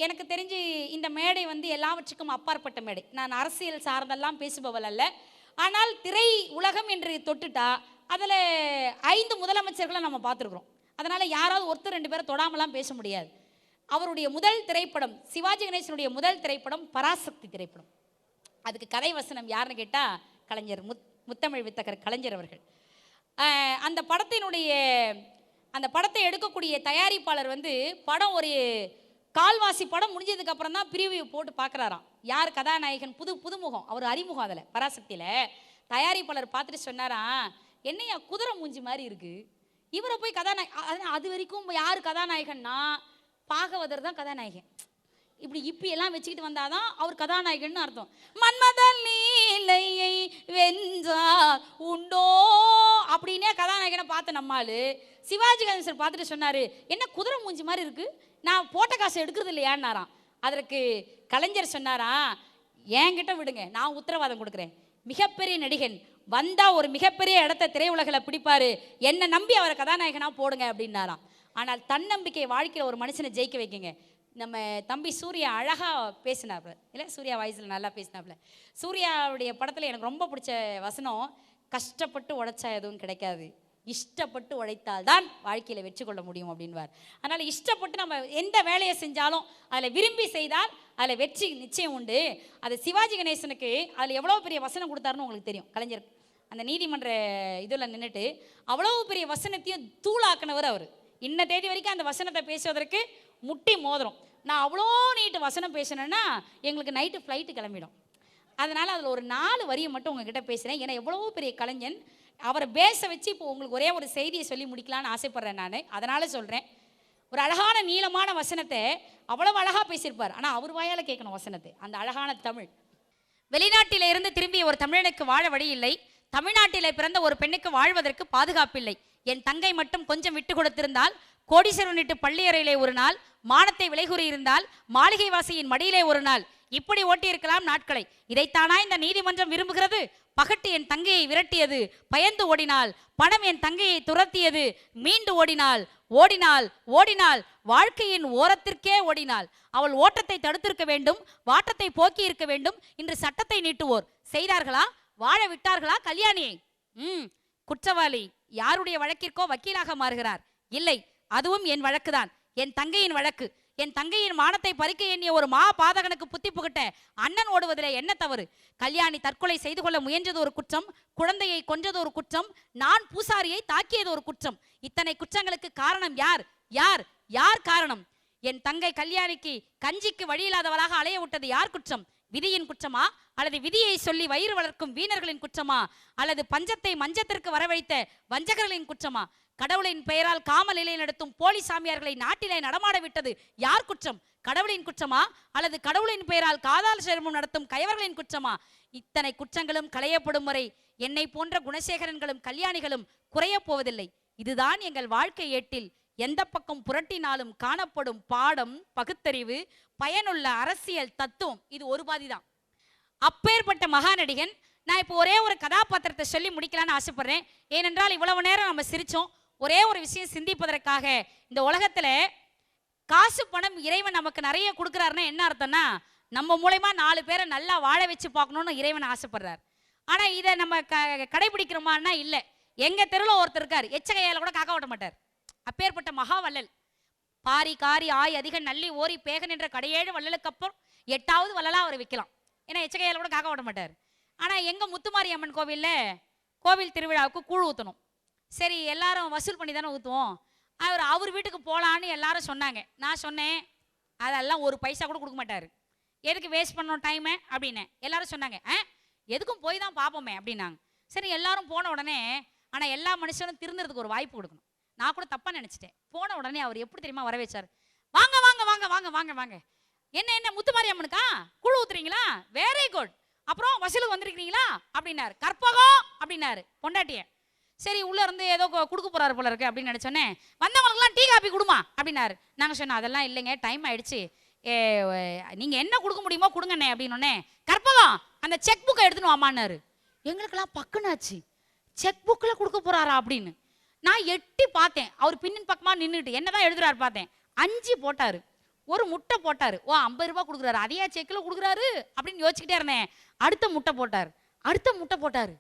எனக்கு தெரிஞ்சு இந்த மேடை வந்து எல்லாவற்றுக்கும் அப்பாற்பட்ட மேடை. நான் அரசியல் சார்ந்தெல்லாம் பேசுபவள் அல்ல. ஆனால் திரை உலகம் என்று தொட்டுட்டா அதில் 5 முதலமைச்சர்களை நம்ம பார்த்துருக்குறோம். அதனால் யாராவது ஒருத்தர் 2 பேரை தொடாமலாம் பேச முடியாது. அவருடைய முதல் திரைப்படம், சிவாஜி கணேசனுடைய முதல் திரைப்படம் பராசக்தி திரைப்படம். அதுக்கு கதை வசனம் யாருன்னு கேட்டால் கலைஞர் முத்தமிழ் வித்தகர் கலைஞர் அவர்கள். அந்த படத்தை எடுக்கக்கூடிய தயாரிப்பாளர் வந்து படம் ஒரு கால்வாசி படம் முடிஞ்சதுக்கு அப்புறம் தான் பிரிவியூ போட்டு பார்க்குறாராம். யார் கதாநாயகன், புதுமுகம், அவர் அறிமுகம். அதில் பராசக்தியில் தயாரிப்பாளர் பார்த்துட்டு சொன்னாராம், என்னையா குதிரை மூஞ்சி மாதிரி இருக்கு, இவரை போய் கதாநாயகன். அது வரைக்கும் யார் கதாநாயகன்னா பாகவதர் தான் கதாநாயகன். இப்படி எல்லாம் வச்சுக்கிட்டு வந்தாதான் அவர் கதாநாயகன் அர்த்தம். மன்மதன் லீலையை வென்றார் உண்டோ அப்படின்னே கதாநாயகனை பார்த்த நம்மால் சிவாஜி கணேசன் பார்த்துட்டு சொன்னார், என்ன குதிரை மூஞ்சி மாதிரி இருக்கு, நான் போட்ட காசை எடுக்கிறது இல்லையான்னாராம். அதற்கு கலைஞர் சொன்னாராம், என்கிட்ட விடுங்க, நான் உத்தரவாதம் கொடுக்குறேன். மிகப்பெரிய நடிகன் வந்தால் ஒரு மிகப்பெரிய இடத்த திரையுலகில் பிடிப்பார், என்னை நம்பி அவரை கதாநாயகனாக போடுங்க அப்படின்னாராம். ஆனால் தன்னம்பிக்கை வாழ்க்கையில் ஒரு மனுஷனை ஜெயிக்க வைக்குங்க. நம்ம தம்பி சூர்யா அழகாக பேசினாப்புல, இல்லை சூர்யா வாய்ஸில் நல்லா பேசினாப்புல. சூர்யாவுடைய படத்தில் எனக்கு ரொம்ப பிடிச்ச வசனம், கஷ்டப்பட்டு உழைச்சா எதுவும் கிடைக்காது, இஷ்டப்பட்டு உழைத்தால் தான் வாழ்க்கையில் வெற்றி கொள்ள முடியும் அப்படின்வார். அதனால் இஷ்டப்பட்டு நம்ம எந்த வேலையை செஞ்சாலும் அதில் விரும்பி செய்தால் அதில் வெற்றி நிச்சயம் உண்டு. அது சிவாஜி கணேசனுக்கு அதில் எவ்வளோ பெரிய வசனம் கொடுத்தாருன்னு உங்களுக்கு தெரியும். கலைஞர் அந்த நீதிமன்ற இதில் நின்றுட்டு அவ்வளோ பெரிய வசனத்தையும் தூளாக்குனவர் அவர். இன்ன தேதி வரைக்கும் அந்த வசனத்தை பேசுவதற்கு முட்டி மோதிரம். நான் அவ்வளோ நீட்டு வசனம் பேசினேன்னா எங்களுக்கு நைட்டு ஃப்ளைட்டு கிளம்பிடும். அதனால் அதில் ஒரு 4 வரியை மட்டும் உங்ககிட்ட பேசுகிறேன். ஏன்னா எவ்வளோ பெரிய கலைஞன், அவரை பேச வச்சு இப்போ உங்களுக்கு ஒரே ஒரு செய்தியை சொல்லி முடிக்கலான்னு ஆசைப்பட்றேன் நான். அதனால் சொல்கிறேன், ஒரு அழகான நீளமான வசனத்தை அவ்வளவு அழகாக பேசியிருப்பார். ஆனால் அவர் வாயால் கேட்கணும் வசனத்தை, அந்த அழகான தமிழ். வெளிநாட்டில இருந்து திரும்பிய ஒரு தமிழனுக்கு வாழ வழி இல்லை, தமிழ்நாட்டிலே பிறந்த ஒரு பெண்ணுக்கு வாழ்வதற்கு பாதுகாப்பில்லை. என் தங்கை மட்டும் கொஞ்சம் விட்டு கொடுத்திருந்தால், கோடீஸ்வரனிட்டு பள்ளியறையிலே ஒரு நாள், மானத்தை விலை கூறியிருந்தால், மாளிகை வாசியின் மடியிலே ஒரு நாள், இப்படி ஓட்டியிருக்கலாம் நாட்களை. இதைத்தானா இந்த நீதிமன்றம் விரும்புகிறது? பகட்டு என் தங்கையை விரட்டியது, பயந்து ஓடினாள். பணம் என் தங்கையை துரத்தியது, மீண்டு ஓடினாள். ஓடினாள் ஓடினாள், வாழ்க்கையின் ஓரத்திற்கே ஓடினாள். அவள் ஓட்டத்தை தடுத்திருக்க வேண்டும், வாட்டத்தை போக்கி இருக்க வேண்டும். இன்று சட்டத்தை நீட்டுவோர் செய்தார்களா? வாழ விட்டார்களா கல்யாணியை? குற்றவாளி யாருடைய வழக்கிற்கோ வக்கீலாக மாறுகிறார். இல்லை, அதுவும் என் வழக்குதான், என் தங்கையின் வழக்கு. என் தங்கையின் மானத்தை பறிக்க எண்ணிய ஒரு மா பாதகனுக்கு புத்தி புகட்ட அண்ணன் ஓடுவதில் என்ன தவறு? கல்யாணி தற்கொலை செய்து கொள்ள முயன்றது ஒரு குற்றம், குழந்தையை கொன்றது ஒரு குற்றம், நான் பூசாரியை தாக்கியது ஒரு குற்றம். இத்தனை குற்றங்களுக்கு காரணம் யார்? யார் யார் காரணம்? என் தங்கை கல்யாணிக்கு கஞ்சிக்கு வழியில்லாதவளாக அலைய விட்டது யார் குற்றம்? விதியின் குற்றமா, அல்லது விதியை சொல்லி வயிறு வளர்க்கும் வீணர்களின் குற்றமா, அல்லது பஞ்சத்தை மஞ்சத்திற்கு வரவழைத்த வஞ்சகர்களின் குற்றமா? கடவுளின் பெயரால் காம நிலை நடத்தும் போலி சாமியார்களை நாட்டிலே நடமாட விட்டது யார் குற்றம்? கடவுளின் குற்றமா, அல்லது கடவுளின் பெயரால் காதால் சேர்மம் நடத்தும் கயவர்களின் குற்றமா? இத்தனை குற்றங்களும் களையப்படும் வரை என்னை போன்ற குணசேகரன்களும் கல்யாணிகளும் குறைய போவதில்லை. இதுதான் எங்கள் வாழ்க்கை ஏட்டில் எந்த பக்கம் புரட்டினாலும் காணப்படும் பாடம், பகுத்தறிவு, பயனுள்ள அரசியல் தத்துவம். இது ஒரு பாதிதான். அப்பேற்பட்ட மகாநடிகன் நான் இப்போ ஒரே ஒரு கதாபாத்திரத்தை சொல்லி முடிக்கலான்னு ஆசைப்படுறேன். ஏனென்றால் இவ்வளவு நேரம் நம்ம சிரிச்சோம். ஒரே ஒரு விஷயம் சிந்திப்பதற்காக. இந்த உலகத்துல காசு பணம் இறைவன் நமக்கு நிறைய கொடுக்குறாருன்னா என்ன அர்த்தம்னா, நம்ம மூலமா 4 பேரை நல்லா வாழ வச்சு பார்க்கணும்னு இறைவன் ஆசைப்படுறார். ஆனா இதை நம்ம கடைபிடிக்கிறோமான்னா இல்ல. எங்க தெருவில் ஒருத்தர் இருக்கார், எச்சகையால கூட காக்க ஓட்ட மாட்டார். அப்பேற்பட்ட மகா வள்ளல். பாரி காரி ஆய் அதிக நல்லி ஓரி பேகன் என்ற கடையேழு வள்ளலுக்கு அப்புறம் 8வது வள்ளலா அவர் வைக்கலாம். ஏன்னா எச்சகையால கூட காக்க ஓட்ட மாட்டார். ஆனா எங்க முத்துமாரி அம்மன் கோவில்ல கோவில் திருவிழாவுக்கு கூழ் ஊற்றணும். சரி எல்லாரும் வசூல் பண்ணி தானே ஊற்றுவோம். அவர் வீட்டுக்கு போகலான்னு எல்லாரும் சொன்னாங்க. நான் சொன்னேன் அதெல்லாம் ஒரு பைசா கூட கொடுக்க மாட்டார், எதுக்கு வேஸ்ட் பண்ணோம் டைமை அப்படின்னு. எல்லாரும் சொன்னாங்க எதுக்கும் போய் தான் பார்ப்போமே அப்படின்னாங்க. சரி எல்லாரும் போன உடனே, ஆனால் எல்லா மனுஷனும் திருந்துறதுக்கு ஒரு வாய்ப்பு கொடுக்கணும். நான் கூட தப்பாக நினச்சிட்டேன். போன உடனே அவர் எப்படி தெரியுமா வர வச்சார், வாங்க வாங்க வாங்க வாங்க வாங்க வாங்க, என்ன முத்துமாரி அம்மனுக்கா கூழ் ஊத்துறீங்களா, வெரி குட், அப்புறம் வசூலுக்கு வந்திருக்கிறீங்களா அப்படின்னாரு. கற்பகம் அப்படின்னாரு பொண்டாட்டிய. சரி உள்ள இருந்து ஏதோ கொடுக்க போறாரு போல இருக்கு அப்படின்னு நினைச்சோன்னே, வந்தவங்களுக்குலாம் டீ காப்பி கொடுமா அப்படின்னாரு. நாங்கள் சொன்னோம் அதெல்லாம் இல்லைங்க, டைம் ஆயிடுச்சு, நீங்க என்ன கொடுக்க முடியுமோ கொடுங்கண்ணே அப்படின்னே. கற்பகம் அந்த செக் புக்கை எடுத்துன்னு வாமான்னாரு. எங்களுக்கெல்லாம் பக்குனாச்சு, செக் புக்கில் கொடுக்க போறாரா அப்படின்னு. நான் எட்டி பார்த்தேன். அவர் பின்னின் பக்கமா நின்றுட்டு என்னதான் எழுதுறாரு பார்த்தேன். 5 போட்டாரு, ஒரு முட்டை போட்டாரு. ஓ 50 ரூபாய் கொடுக்குறாரு, அதையா செக்கில் கொடுக்குறாரு அப்படின்னு யோசிச்சுக்கிட்டே இருந்தேன். அடுத்த முட்டை போட்டாரு, அடுத்த முட்டை போட்டாரு.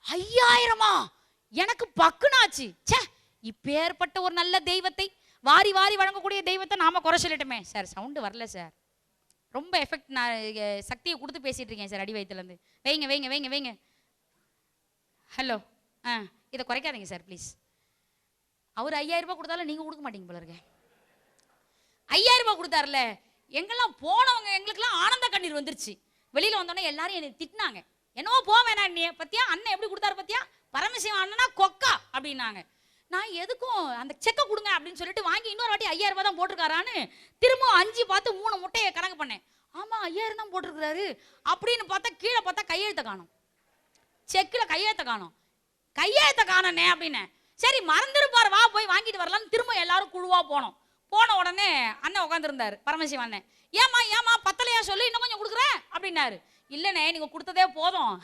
5000-ஆ? எனக்கு பக்குனாச்சு. சே, இப்பேற்பட்ட ஒரு நல்ல தெய்வத்தை, வாரி வாரி வழங்கக்கூடிய தெய்வத்தை நாம குறை சொல்லிட்டோமே. சார் சவுண்டு வரல சார், ரொம்ப எஃபெக்ட், நான் சக்தியை கொடுத்து பேசிட்டு இருக்கேன் சார் அடி வயிற்றுலேருந்து. வைங்க வைங்க வைங்க வைங்க. ஹலோ, இதை குறைக்காதீங்க சார் ப்ளீஸ். அவர் 5000 ரூபாய் கொடுத்தாலும் நீங்க கொடுக்க மாட்டீங்க போல இருக்க. 5000 ரூபாய் கொடுத்தாருல, எங்கெல்லாம் போனவங்க எங்களுக்கெல்லாம் ஆனந்த கண்ணீர் வந்துருச்சு. வெளியில வந்தோடனே எல்லாரும் என்னை திட்டினாங்க. என்னவோ போவேனா நீ பத்தியா, அண்ணன் எப்படி கொடுத்தாரு பத்தியா, பரமசிவம் அண்ணனா கொக்கா அப்படின்னாங்க. நான் எதுக்கும் அந்த செக்கை கொடுங்க அப்படின்னு சொல்லிட்டு வாங்கி இன்னொரு வாட்டி 5000 ரூபாய் தான் போட்டிருக்காரான்னு திரும்ப 5 பார்த்து 3 முட்டையை கணக்கு பண்ணேன். ஆமா 5000 தான் போட்டிருக்கிறாரு அப்படின்னு பார்த்தா கீழே பார்த்தா கையெழுத்த காணும், செக்கில் கையெழுத்த காணும். கையெழுத்த காணனே அப்படின்னு. சரி மறந்துருப்பாரு, வா போய் வாங்கிட்டு வரலாம்னு திரும்ப எல்லாரும் குழுவா போனோம். போன உடனே அண்ணன் உட்காந்துருந்தாரு, பரமசிவன் அண்ணன். ஏமா ஏமா பத்தலையா சொல்லு, இன்னும் கொஞ்சம் கொடுக்குறேன் அப்படின்னாரு. இல்லைண்ணே நீங்க கொடுத்ததே போதும்,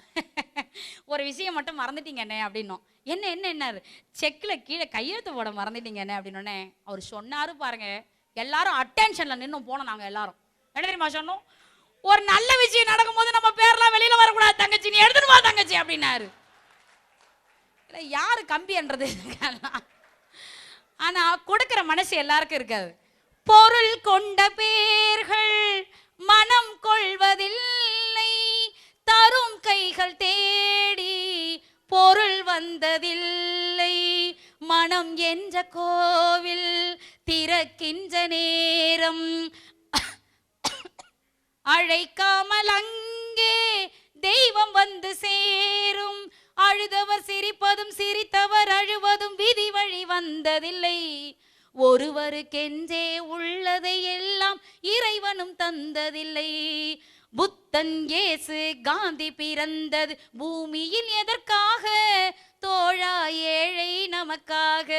ஒரு விஷயம் மட்டும் மறந்துட்டீங்கண்ணே அப்படின்னோம். என்ன என்ன என்னாரு, செக்கில் கீழே கையெழுத்து போட மறந்துட்டீங்கண்ணே அப்படின்னோடனே அவர் சொன்னாரு பாருங்க, எல்லாரும் அட்டென்ஷன்ல நின்னும் போனோம். நாங்க எல்லாரும் என்ன தெரியுமா சொன்னோம், ஒரு நல்ல விஷயம் நடக்கும் போது நம்ம பேர்லாம் வெளியில வரக்கூடாது தங்கச்சி, நீ எடுத்துட்டு வா தங்கச்சி அப்படின்னாரு. யாரு கம்பின்றது, ஆனா கொடுக்கிற மனசு எல்லாருக்கும் இருக்காது. பொருள் கொண்ட பேர்கள் மனம் கொள்வதில்லை, தரும் கைகள் தேடி பொருள் வந்ததில்லை, மனம் என்ற கோவில் திறக்கின்ற நேரம் அழைக்காமல் அங்கே தெய்வம் வந்து சேரும், அழுதவர் சிரிப்பதும் சிரித்தவர் அழுவதும் விதி வழி வந்ததில்லை, ஒருவருக்கென்றே உள்ளதை எல்லாம் இறைவனும் தந்ததில்லை, புத்தன் இயேசு காந்தி பிறந்தது பூமியில் எதற்காக, தோழா ஏழை நமக்காக.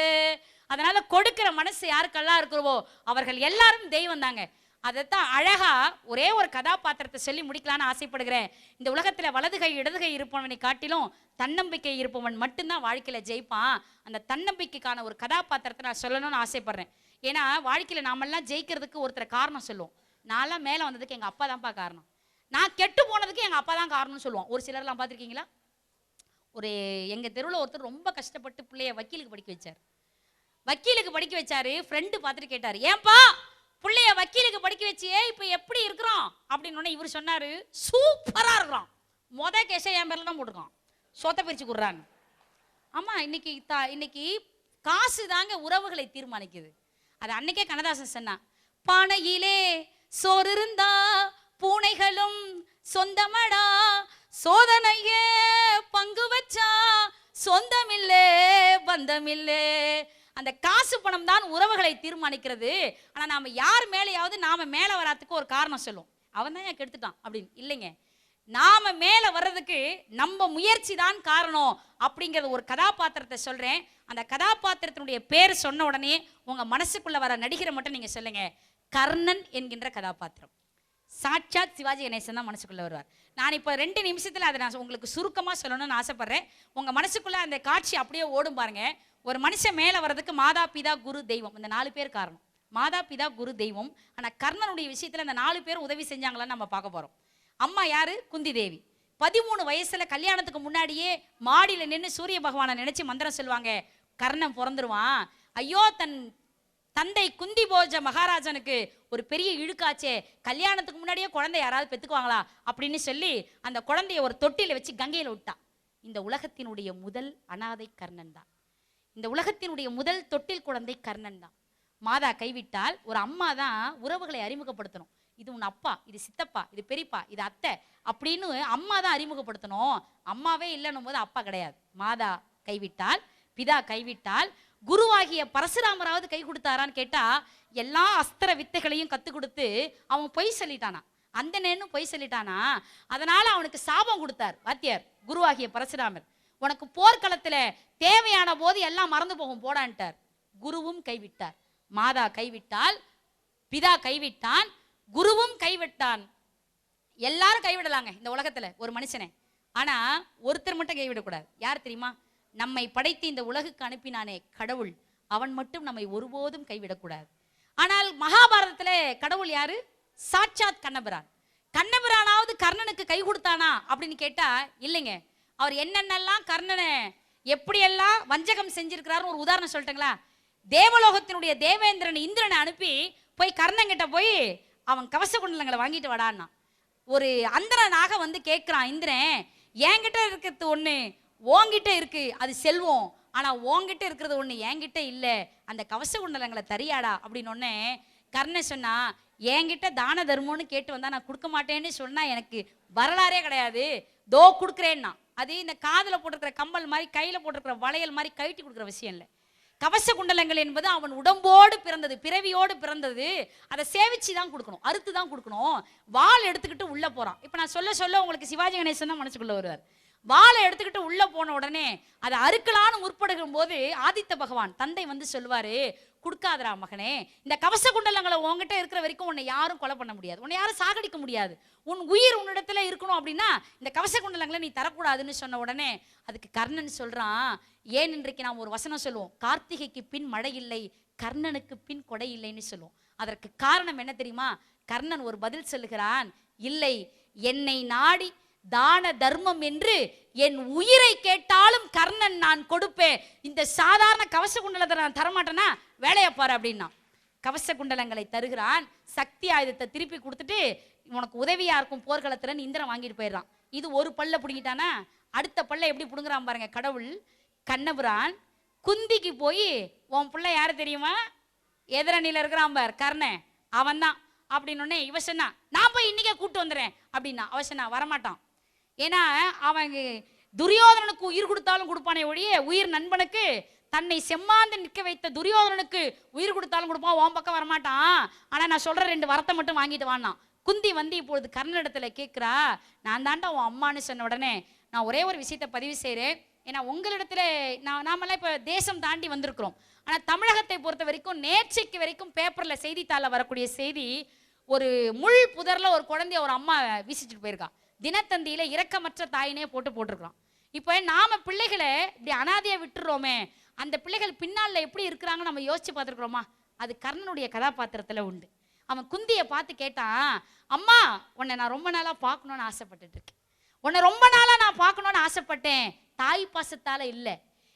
அதனால கொடுக்கிற மனசு யாருக்கெல்லாம் இருக்கிறவோ அவர்கள் எல்லாரும் தெய்வம் தாங்க. அதைத்தான் அழகா ஒரே ஒரு கதாபாத்திரத்தை சொல்லி முடிக்கலான்னு ஆசைப்படுகிறேன். இந்த உலகத்துல வலதுகை இடதுகை இருப்பவனை காட்டிலும் தன்னம்பிக்கை இருப்பவன் மட்டும்தான் வாழ்க்கையில ஜெயிப்பான். அந்த தன்னம்பிக்கைக்கான ஒரு கதாபாத்திரத்தை நான் சொல்லணும்னு ஆசைப்படுறேன். ஏன்னா வாழ்க்கையில நாமெல்லாம் ஜெயிக்கிறதுக்கு ஒருத்தர் காரணம் சொல்லுவோம். நான்லாம் மேலே வந்ததுக்கு எங்க அப்பா தான்ப்பா காரணம், நான் கெட்டு போனதுக்கு எங்க அப்பா தான் காரணம்னு சொல்லுவோம். ஒரு சிலர்லாம் பார்த்துருக்கீங்களா, ஒரு எங்க தெருவில் ஒருத்தர் ரொம்ப கஷ்டப்பட்டு பிள்ளைய வக்கீலுக்கு படிக்க வச்சார். வக்கீலுக்கு படிக்க வச்சாரு. ஃப்ரெண்டு பார்த்துட்டு கேட்டாரு, ஏன்பா பிள்ளைய வக்கீலுக்கு படிக்க வச்சியே இப்போ எப்படி இருக்கிறோம் அப்படின்னு. இவர் சொன்னாரு, சூப்பரா இருக்கிறோம், மொதல் கேஸை என் பேர்ல தான் போட்டுருக்கான், சொத்தை பிரிச்சு கொடுறாங்க. ஆமா இன்னைக்கு காசு தாங்க உறவுகளை தீர்மானிக்குது. அது அன்னைக்கே கண்ணதாசன் சொன்னா, பானையிலே சோறு இருந்தா பூனைகளும் சொந்தமடா, சோதனைய பங்கு வச்சா சொந்தமில்லே பந்தமில்லே. அந்த காசு பணம் தான் உறவுகளை தீர்மானிக்கிறது. ஆனா நாம யார் மேலேயாவது நாம மேல வராதுக்கு ஒரு காரணம் சொல்லுவோம், அவன் தான் ஏன் கெடுத்துட்டான் அப்படின்னு. இல்லைங்க, நாம மேல வர்றதுக்கு நம்ம முயற்சி தான் காரணம் அப்படிங்கிற ஒரு கதாபாத்திரத்தை சொல்றேன். அந்த கதாபாத்திரத்தினுடைய பேர் சொன்ன உடனே உங்க மனசுக்குள்ள வர நடிகரை மட்டும் நீங்க சொல்லுங்க. கர்ணன் என்கின்ற கதாபாத்திரம். சாட்சாத் சிவாஜி கணேசன் தான் மனசுக்குள்ள வருவார். நான் இப்போ 2 நிமிஷத்துல அதை நான் உங்களுக்கு சுருக்கமாக சொல்லணும்னு ஆசைப்படுறேன். உங்க மனசுக்குள்ள அந்த காட்சி அப்படியே ஓடும் பாருங்க. ஒரு மனுஷன் மேலே வர்றதுக்கு மாதா பிதா குரு தெய்வம், இந்த 4 பேர் காரணம். மாதா பிதா குரு தெய்வம். ஆனால் கர்ணனுடைய விஷயத்தில் இந்த 4 பேர் உதவி செஞ்சாங்களான்னு நம்ம பார்க்க போகிறோம். அம்மா யாரு? குந்தி தேவி. 13 வயசுல கல்யாணத்துக்கு முன்னாடியே மாடியில் நின்று சூரிய பகவானை நினைச்சு மந்திரம் சொல்லுவாங்க. கர்ணன் பிறந்துருவான். ஐயோ, தன் தந்தை குந்தி போஜ மகாராஜனுக்கு ஒரு பெரிய இழுக்காச்சே, கல்யாணத்துக்கு முன்னாடியே குழந்தை யாராவது பெற்றுக்குவாங்களா அப்படின்னு சொல்லி அந்த குழந்தைய ஒரு தொட்டியில் வச்சு கங்கையில் விட்டா. இந்த உலகத்தினுடைய முதல் அனாதை கர்ணன் தான். இந்த உலகத்தினுடைய முதல் தொட்டில் குழந்தை கர்ணன் தான். மாதா கைவிட்டால் ஒரு அம்மா தான் உறவுகளை அறிமுகப்படுத்தணும். இது உன் அப்பா, இது சித்தப்பா, இது பெரியப்பா, இது அத்தை அப்படின்னு அம்மா தான் அறிமுகப்படுத்தணும். அம்மாவே இல்லைன்னும் போது அப்பா கிடையாது. மாதா கைவிட்டால், பிதா கைவிட்டால், குருவாகிய பரசுராமராவது கை கொடுத்தாரான்னு கேட்டா எல்லா அஸ்திர வித்தைகளையும் கற்றுக் கொடுத்து அவன் பொய் சொல்லிட்டானா. அந்த நேரம் பொய் சொல்லிட்டானா. அதனால அவனுக்கு சாபம் கொடுத்தார் வாத்தியார் குருவாகிய பரசுராமர். உனக்கு போர்க்களத்துல தேவையான போது எல்லாம் மறந்து போகும் போடான்ட்டார். குருவும் கைவிட்டார். மாதா கைவிட்டால், பிதா கைவிட்டான், குருவும் கைவிட்டான். எல்லாரும் கைவிடலாங்க இந்த உலகத்துல ஒரு மனுஷனை. ஆனா ஒருத்தர் மட்டும் கைவிடக்கூடாது. யார் தெரியுமா? நம்மை படைத்து இந்த உலகுக்கு அனுப்பினானே கடவுள், அவன் மட்டும் நம்மை ஒருபோதும் கைவிடக்கூடாது. ஆனால் மகாபாரதத்துல கடவுள் யாரு? சாட்சாத் கண்ணபிரான். கண்ணபிரானாவது கர்ணனுக்கு கை கொடுத்தானா அப்படின்னு கேட்டா இல்லைங்க. அவர் என்னென்னலாம் கர்ணனை எப்படியெல்லாம் வஞ்சகம் செஞ்சிருக்கிறாரு ஒரு உதாரணம் சொல்லட்டுங்களா? தேவலோகத்தினுடைய தேவேந்திரன் இந்திரனை அனுப்பி போய் கர்ணங்கிட்ட போய் அவன் கவச குண்டலங்களை வாங்கிட்டு வடான்னா. ஒரு அந்தரனாக வந்து கேட்கிறான் இந்திரன், என்கிட்ட இருக்கிறது ஒண்ணு ஓங்கிட்ட இருக்கு, அது செல்வம். ஆனா ஓங்கிட்ட இருக்கிறது ஒண்ணு என்கிட்ட இல்ல, அந்த கவச குண்டலங்களை தரியாடா அப்படின்னு ஒன்னே கர்ணன் சொன்னா, என்கிட்ட தான தர்மம்னு கேட்டு வந்தா நான் கொடுக்க மாட்டேன்னு சொன்னா எனக்கு வரலாறே கிடையாது, தோ கொடுக்குறேன்னா. அது இந்த காதுல போட்டிருக்கிற கம்பல் மாதிரி கையில போட்டிருக்கிற வளையல் மாதிரி கழட்டி கொடுக்குற விஷயம் இல்லை. கவச குண்டலங்கள் என்பது அவன் உடம்போடு பிறந்தது, பிறவியோடு பிறந்தது. அதை சேவிச்சு தான் கொடுக்கணும், அறுத்து தான் கொடுக்கணும். வாள் எடுத்துக்கிட்டு உள்ள போறான். இப்ப நான் சொல்ல சொல்ல உங்களுக்கு சிவாஜி கணேசன் தான் மனசுக்குள்ள வருவார். வாளை எடுத்துக்கிட்டு உள்ள போன உடனே அதை அறுக்கலான்னு முற்படுகும் போது ஆதித்த பகவான் தந்தை வந்து சொல்லுவாரு, கொடுக்காதரா மகனே, இந்த கவச குண்டலங்களை உங்ககிட்ட இருக்கிற வரைக்கும் உன்னை யாரும் கொலை பண்ண முடியாது, உன்னை யாரும் சாகடிக்க முடியாது, உன் உயிர் உன்னிடத்துல இருக்கணும் அப்படின்னா இந்த கவச குண்டலங்களை நீ தரக்கூடாதுன்னு சொன்ன உடனே அதுக்கு கர்ணன் சொல்றான், ஏன் இன்றைக்கு நாம் ஒரு வசனம் சொல்லுவோம், கார்த்திகைக்கு பின் மழை இல்லை, கர்ணனுக்கு பின் கொடை இல்லைன்னு சொல்லுவோம். அதற்கு காரணம் என்ன தெரியுமா? கர்ணன் ஒரு பதில் சொல்லுகிறான், இல்லை, என்னை நாடி தான தர்மம் என்று என் உயிரை கேட்டாலும் கர்ணன் நான் கொடுப்பேன், இந்த சாதாரண கவச குண்டலத்தை நான் தரமாட்டேன்னா வேலையை பாரு அப்படின்னா. கவச குண்டலங்களை தருகிறான். சக்தி ஆயுதத்தை திருப்பி கொடுத்துட்டு உனக்கு உதவியா இருக்கும் போர்க்களத்துல இந்திரன் வாங்கிட்டு போயிடுறான். இது ஒரு பல்ல பிடிங்கிட்டானா அடுத்த பல்ல எப்படி பிடுங்குறான் பாருங்க கடவுள். கண்ணபிரான் குந்திக்கு போய் உன் பிள்ளை யாரு தெரியுமா? எதிரணியில இருக்கிறான் பார் கர்ணன், அவன் தான் அப்படின்னு இவ சொன்னா, நான் போய் இன்னைக்கே கூட்டு வந்துடுறேன் அப்படின்னா. அவ சொன்னா வரமாட்டான். ஏன்னா அவங்க துரியோதனனுக்கு உயிர் கொடுத்தாலும் கொடுப்பானே ஒழிய உயிர் நண்பனுக்கு, தன்னை செம்மாந்து நிற்க வைத்த துரியோதனனுக்கு உயிர் கொடுத்தாலும் கொடுப்பான், உன் பக்கம் வரமாட்டான். ஆனா நான் சொல்ற 2 வரத்தை மட்டும் வாங்கிட்டு வானா. குந்தி வந்து இப்பொழுது கர்ணனிடத்துல கேட்கிறா, நான் தாண்டா உன் அம்மான்னு சொன்ன உடனே நான் ஒரே ஒரு விஷயத்தை பதிவு செய்கிறேன். ஏன்னா உங்களிடத்துல நாமெல்லாம் இப்போ தேசம் தாண்டி வந்திருக்கிறோம். ஆனால் தமிழகத்தை பொறுத்த வரைக்கும் நேற்றைக்கு வரைக்கும் பேப்பரில் செய்தித்தாளில் வரக்கூடிய செய்தி, ஒரு முள் புதர்ல ஒரு குழந்தைய ஒரு அம்மா வீசிச்சுட்டு போயிருக்கா. தினத்தந்தியில இரக்கமற்ற தாயினே போட்டிருக்கிறான். இப்போ நாம பிள்ளைகளை இப்படி அனாதையா விட்டுறோமே, அந்த பிள்ளைகள் பின்னால எப்படி இருக்கிறாங்கன்னு நம்ம யோசிச்சு பார்த்துருக்குறோமா? அது கர்ணனுடைய கதாபாத்திரத்துல உண்டு. அவன் குந்தியை பார்த்து கேட்டான், அம்மா உன்னை நான் ரொம்ப நாளா பார்க்கணும்னு ஆசைப்பட்டுட்டு இருக்கேன், உன்னை ரொம்ப நாளா நான் பார்க்கணும்னு ஆசைப்பட்டேன், தாய் பாசத்தால இல்லை,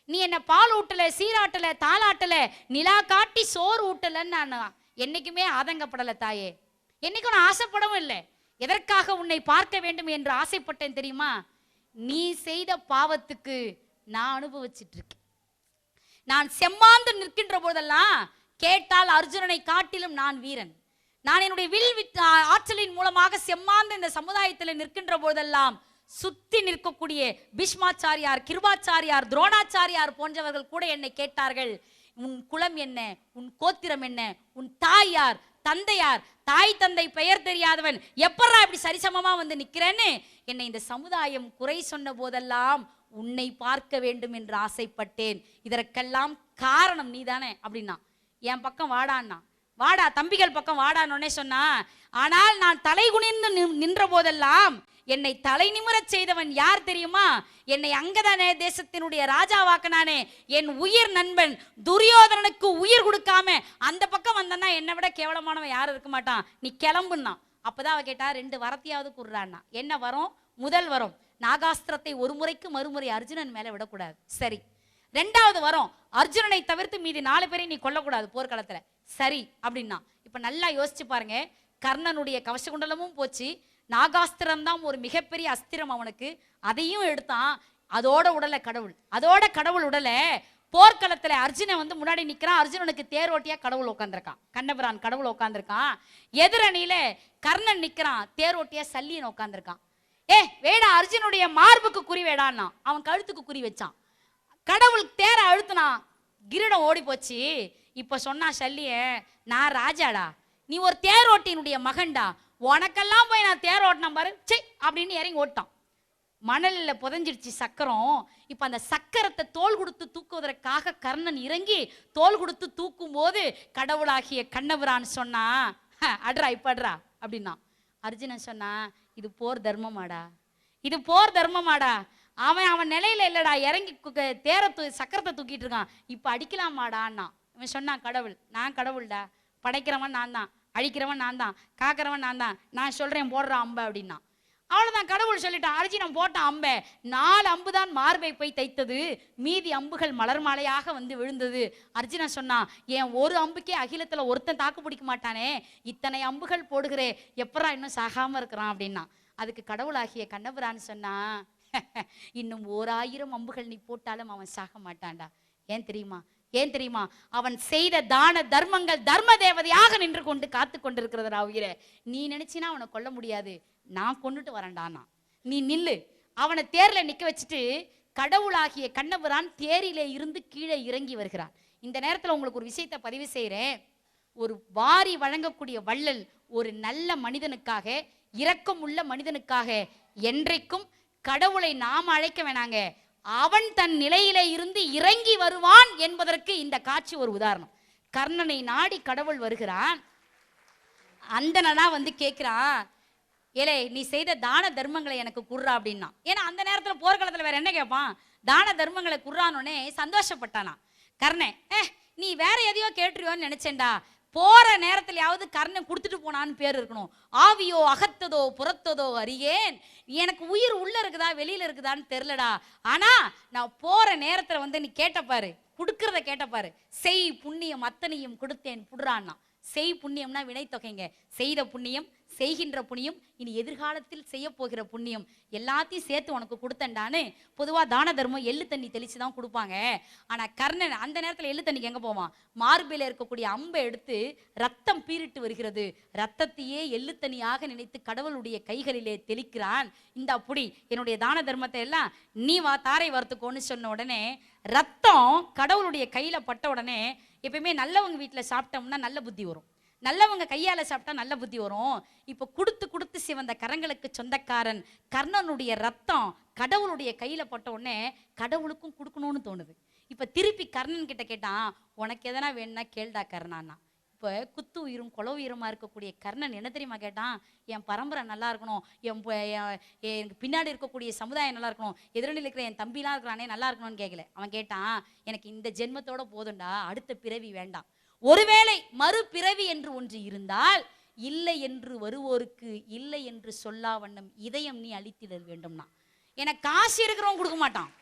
நீ என்ன பால் ஊட்டல, சீராட்டல, தாளாட்டல, நிலா காட்டி சோறு ஊட்டலன்னு நான் என்னைக்குமே ஆதங்கப்படலை தாயே, என்னைக்கும் நான் ஆசைப்படவும் இல்லை. எதற்காக உன்னை பார்க்க வேண்டும் என்று ஆசைப்பட்டேன் தெரியுமா? நீ செய்த பாவத்துக்கு நான் அனுபவிச்சுட்டு இருக்கேன். நான் செம்மாந்து நிற்கின்ற போதெல்லாம் கேட்டால் அர்ஜுனனை காட்டிலும் நான் வீரன். நான் என்னுடைய வில் ஆற்றலின் மூலமாக செம்மாந்து இந்த சமுதாயத்தில் நிற்கின்ற போதெல்லாம் சுத்தி நிற்கக்கூடிய பீஷ்மாச்சாரியார், கிருபாச்சாரியார், துரோணாச்சாரியார் போன்றவர்கள் கூட என்னை கேட்டார்கள், உன் குலம் என்ன, உன் கோத்திரம் என்ன, உன் தாய் யார், தந்தையார், தாய் தந்தை பெயர் தெரியாதவன் எப்பறா இப்படி சரிசமமா வந்து நிக்கிறேன்னு என்னை இந்த சமுதாயம் குறை சொன்ன போதெல்லாம் உன்னை பார்க்க வேண்டும் என்று ஆசைப்பட்டேன். இதற்கெல்லாம் காரணம் நீதானே அப்படின்னா. என் பக்கம் வாடான்னா வாடா தம்பிகள் பக்கம் வாடான்னு சொன்னா, ஆனால் நான் தலை குனிந்து நின்ற போதெல்லாம் என்னை தலை நிமிரச் செய்தவன் யார் தெரியுமா? என்னை அங்கத தேசத்தினுடைய ராஜாவாக்கினானே என் உயிர் நண்பன் துரியோதனனுக்கு உயிர் கொடுக்காம அந்த பக்கம் வந்தனா என்னை விட கேவலமானவன் யாரும் இருக்க மாட்டான், நீ கிளம்புன்னா. அப்பதான் அவ கேட்டா, 2 வரத்தையாவது குடுறான்னா. என்ன வரும்? முதல் வரும், நாகாஸ்திரத்தை ஒரு முறைக்கு மறுமுறை அர்ஜுனன் மேல விடக்கூடாது. சரி. 2வது வரும், அர்ஜுனனை தவிர்த்து மீதி 4 பேரை நீ கொல்லக்கூடாது போர்க்களத்துல. சரி அப்படின்னா. இப்ப நல்லா யோசிச்சு பாருங்க, கர்ணனுடைய கவசகுண்டலமும் போச்சு, நாகாஸ்திரம் தான் ஒரு மிகப்பெரிய அஸ்திரம் அவனுக்கு, அதையும் எடுத்தான். அதோட கடவுள் உடல போர்க்களத்துல அர்ஜுனன் வந்து முன்னாடி நிக்கிறான். அர்ஜுனனுக்கு தேரோட்டியா கடவுள் உட்காந்துருக்கான், கண்ணபிரான் கடவுள் உட்காந்துருக்கான். எதிரணியில கர்ணன் நிக்கிறான், தேரோட்டியா சல்லியன் உட்காந்துருக்கான். வேடா அர்ஜுனுடைய மார்புக்கு குறி வேடான்னா, அவன் கழுத்துக்கு குறி வச்சான். கடவுள் தேரை அழுத்தினா, கிரீடம் ஓடி போச்சு. இப்ப சொன்னா சல்லிய, நான் ராஜாடா, நீ ஒரு தேரோட்டியினுடைய மகன்டா, உனக்கெல்லாம் போய் நான் தேர் ஓட்டினா பாரு சே அப்படின்னு இறங்கி ஓட்டான். மணல்ல புதஞ்சிடுச்சு சக்கரம். இப்ப அந்த சக்கரத்தை தோல் கொடுத்து தூக்குவதற்காக கர்ணன் இறங்கி தோல் கொடுத்து தூக்கும் போது கடவுளாகிய கண்ணபிரான் சொன்னா, அட்ரா இப்ப அட்ரா அப்படின்னா. அர்ஜுனன் சொன்னா, இது போர் தர்மமாடா, இது போர் தர்மமாடா, அவன் நிலையில இல்லடா, இறங்கி தேர சக்கரத்தை தூக்கிட்டு இருக்கான், இப்ப அடிக்கலாமாடான்னா. இவன் சொன்னான், கடவுள், நான் கடவுள்டா, படைக்கிறவன் நான் தான், அழிக்கிறவன் நான் தான், காக்கிறவன் நான் தான், நான் சொல்றேன் போடுறான் அம்பை அப்படின்னா. அவ்வளவுதான், கடவுள் சொல்லிட்டான். அர்ஜுனன் போட்டான் அம்பை, 4 அம்பு தான் மார்பை போய் தைத்தது, மீதி அம்புகள் மலர் மாலையாக வந்து விழுந்தது. அர்ஜுனன் சொன்னான், என் ஒரு அம்புக்கே அகிலத்துல ஒருத்தன் தாக்கு பிடிக்க மாட்டானே, இத்தனை அம்புகள் போடுகிறே, எப்பரா இன்னும் சாகாம இருக்கிறான் அப்படின்னா. அதுக்கு கடவுளாகிய கண்ணபிரான் சொன்னா, இன்னும் 1000 அம்புகள் நீ போட்டாலும் அவன் சாக மாட்டான்டா. ஏன் தெரியுமா? அவன் செய்த தான தர்மங்கள் தர்ம தேவதையாக நின்று கொண்டு காத்து கொண்டிருக்கிறதா உயிரை. நீ நினைச்சினா அவனை கொல்ல முடியாது, நான் கொண்டுட்டு வரேன்டானா, நீ நில்லு. அவனை தேர்ல நிக்க வச்சுட்டு கடவுளாகிய கண்ணபிரான் தேரிலே இருந்து கீழே இறங்கி வருகிறான். இந்த நேரத்தில் உங்களுக்கு ஒரு விஷயத்தை பதிவு செய்கிறேன். ஒரு வாரி வழங்கக்கூடிய வள்ளல் ஒரு நல்ல மனிதனுக்காக, இரக்கம் உள்ள மனிதனுக்காக என்றைக்கும் கடவுளை நாம் அழைக்க வேணாங்க, அவன் தன் நிலையிலே இருந்து இறங்கி வருவான் என்பதற்கு இந்த காட்சி ஒரு உதாரணம். கர்ணனை நாடி கடவுள் வருகிறான். அந்தனா வந்து கேட்கிறான், ஏலே நீ செய்த தான தர்மங்களை எனக்கு குர்றா அப்படின்னா. ஏன்னா அந்த நேரத்தில் போர்க்களத்தில் வேற என்ன கேட்பான், தான தர்மங்களை குர்றானோடனே சந்தோஷப்பட்டானா கர்ணன். நீ வேற எதையோ கேட்டுருவோன்னு நினைச்சேன்டா, போற நேரத்திலேயாவது கர்ணன் கொடுத்துட்டு போனான்னு பேர் இருக்கணும். ஆவியோ அகத்ததோ புறத்ததோ அறியேன், எனக்கு உயிர் உள்ள இருக்குதா வெளியில இருக்குதான்னு தெரிலடா, ஆனா நான் போற நேரத்துல வந்து நீ கேட்டப்பாரு, கொடுக்கறத கேட்டப்பாரு, செய் புண்ணியம் அத்தனையும் கொடுத்தேன் புடுறான்னா. செய் புண்ணியம்னா வினை தொகைங்க, செய்த புண்ணியம், செய்கின்ற புண்ணியம், இனி எதிர்காலத்தில் செய்ய போகிற புண்ணியம் எல்லாத்தையும் சேர்த்து உனக்கு கொடுத்தண்டான்னு. பொதுவாக தான தர்மம் எள்ளு தண்ணி தெளிச்சு தான் கொடுப்பாங்க. ஆனால் கர்ணன் அந்த நேரத்தில் எள்ளு தண்ணிக்கு எங்கே போவான், மார்பில் இருக்கக்கூடிய அம்பை எடுத்து ரத்தம் பீரிட்டு வருகிறது, ரத்தத்தையே எள்ளு தண்ணியாக நினைத்து கடவுளுடைய கைகளிலே தெளிக்கிறான். இந்த அப்படி என்னுடைய தான தர்மத்தை எல்லாம் நீ வா தாரை வறுத்துக்கோன்னு சொன்ன உடனே ரத்தம் கடவுளுடைய கையில் பட்ட உடனே, எப்பயுமே நல்லவங்க வீட்டில் சாப்பிட்டோம்னா நல்ல புத்தி வரும், நல்லவங்க கையால சாப்பிட்டா நல்ல புத்தி வரும். இப்ப கொடுத்து கொடுத்து சிவந்த கரங்களுக்கு சொந்தக்காரன் கர்ணனுடைய ரத்தம் கடவுளுடைய கையில பட்ட உடனே கடவுளுக்கும் கொடுக்கணும்னு தோணுது. இப்ப திருப்பி கர்ணன் கிட்ட கேட்டான், உனக்கு எதனா வேணும்னா கேள்டா கர்ணான்னா. இப்ப குத்து உயிரும் கொல உயிரமா இருக்கக்கூடிய கர்ணன் என்ன தெரியுமா கேட்டான், என் பரம்பரை நல்லா இருக்கணும், எனக்கு பின்னாடி இருக்கக்கூடிய சமுதாயம் நல்லா இருக்கணும், எதிரணியில் இருக்கிற என் தம்பிலாம் இருக்கிறானே நல்லா இருக்கணும்னு கேட்கல. அவன் கேட்டான், எனக்கு இந்த ஜென்மத்தோட போதும்டா, அடுத்த பிறவி வேண்டாம், ஒருவேளை மறுபிறவி என்று ஒன்று இருந்தால் இல்லை என்று வருவோருக்கு இல்லை என்று சொல்லா வண்ணம் இதயம் நீ அளித்திடல் வேண்டும்னா. எனக்கு காசு இருக்கிறவன் கொடுக்க மாட்டான்,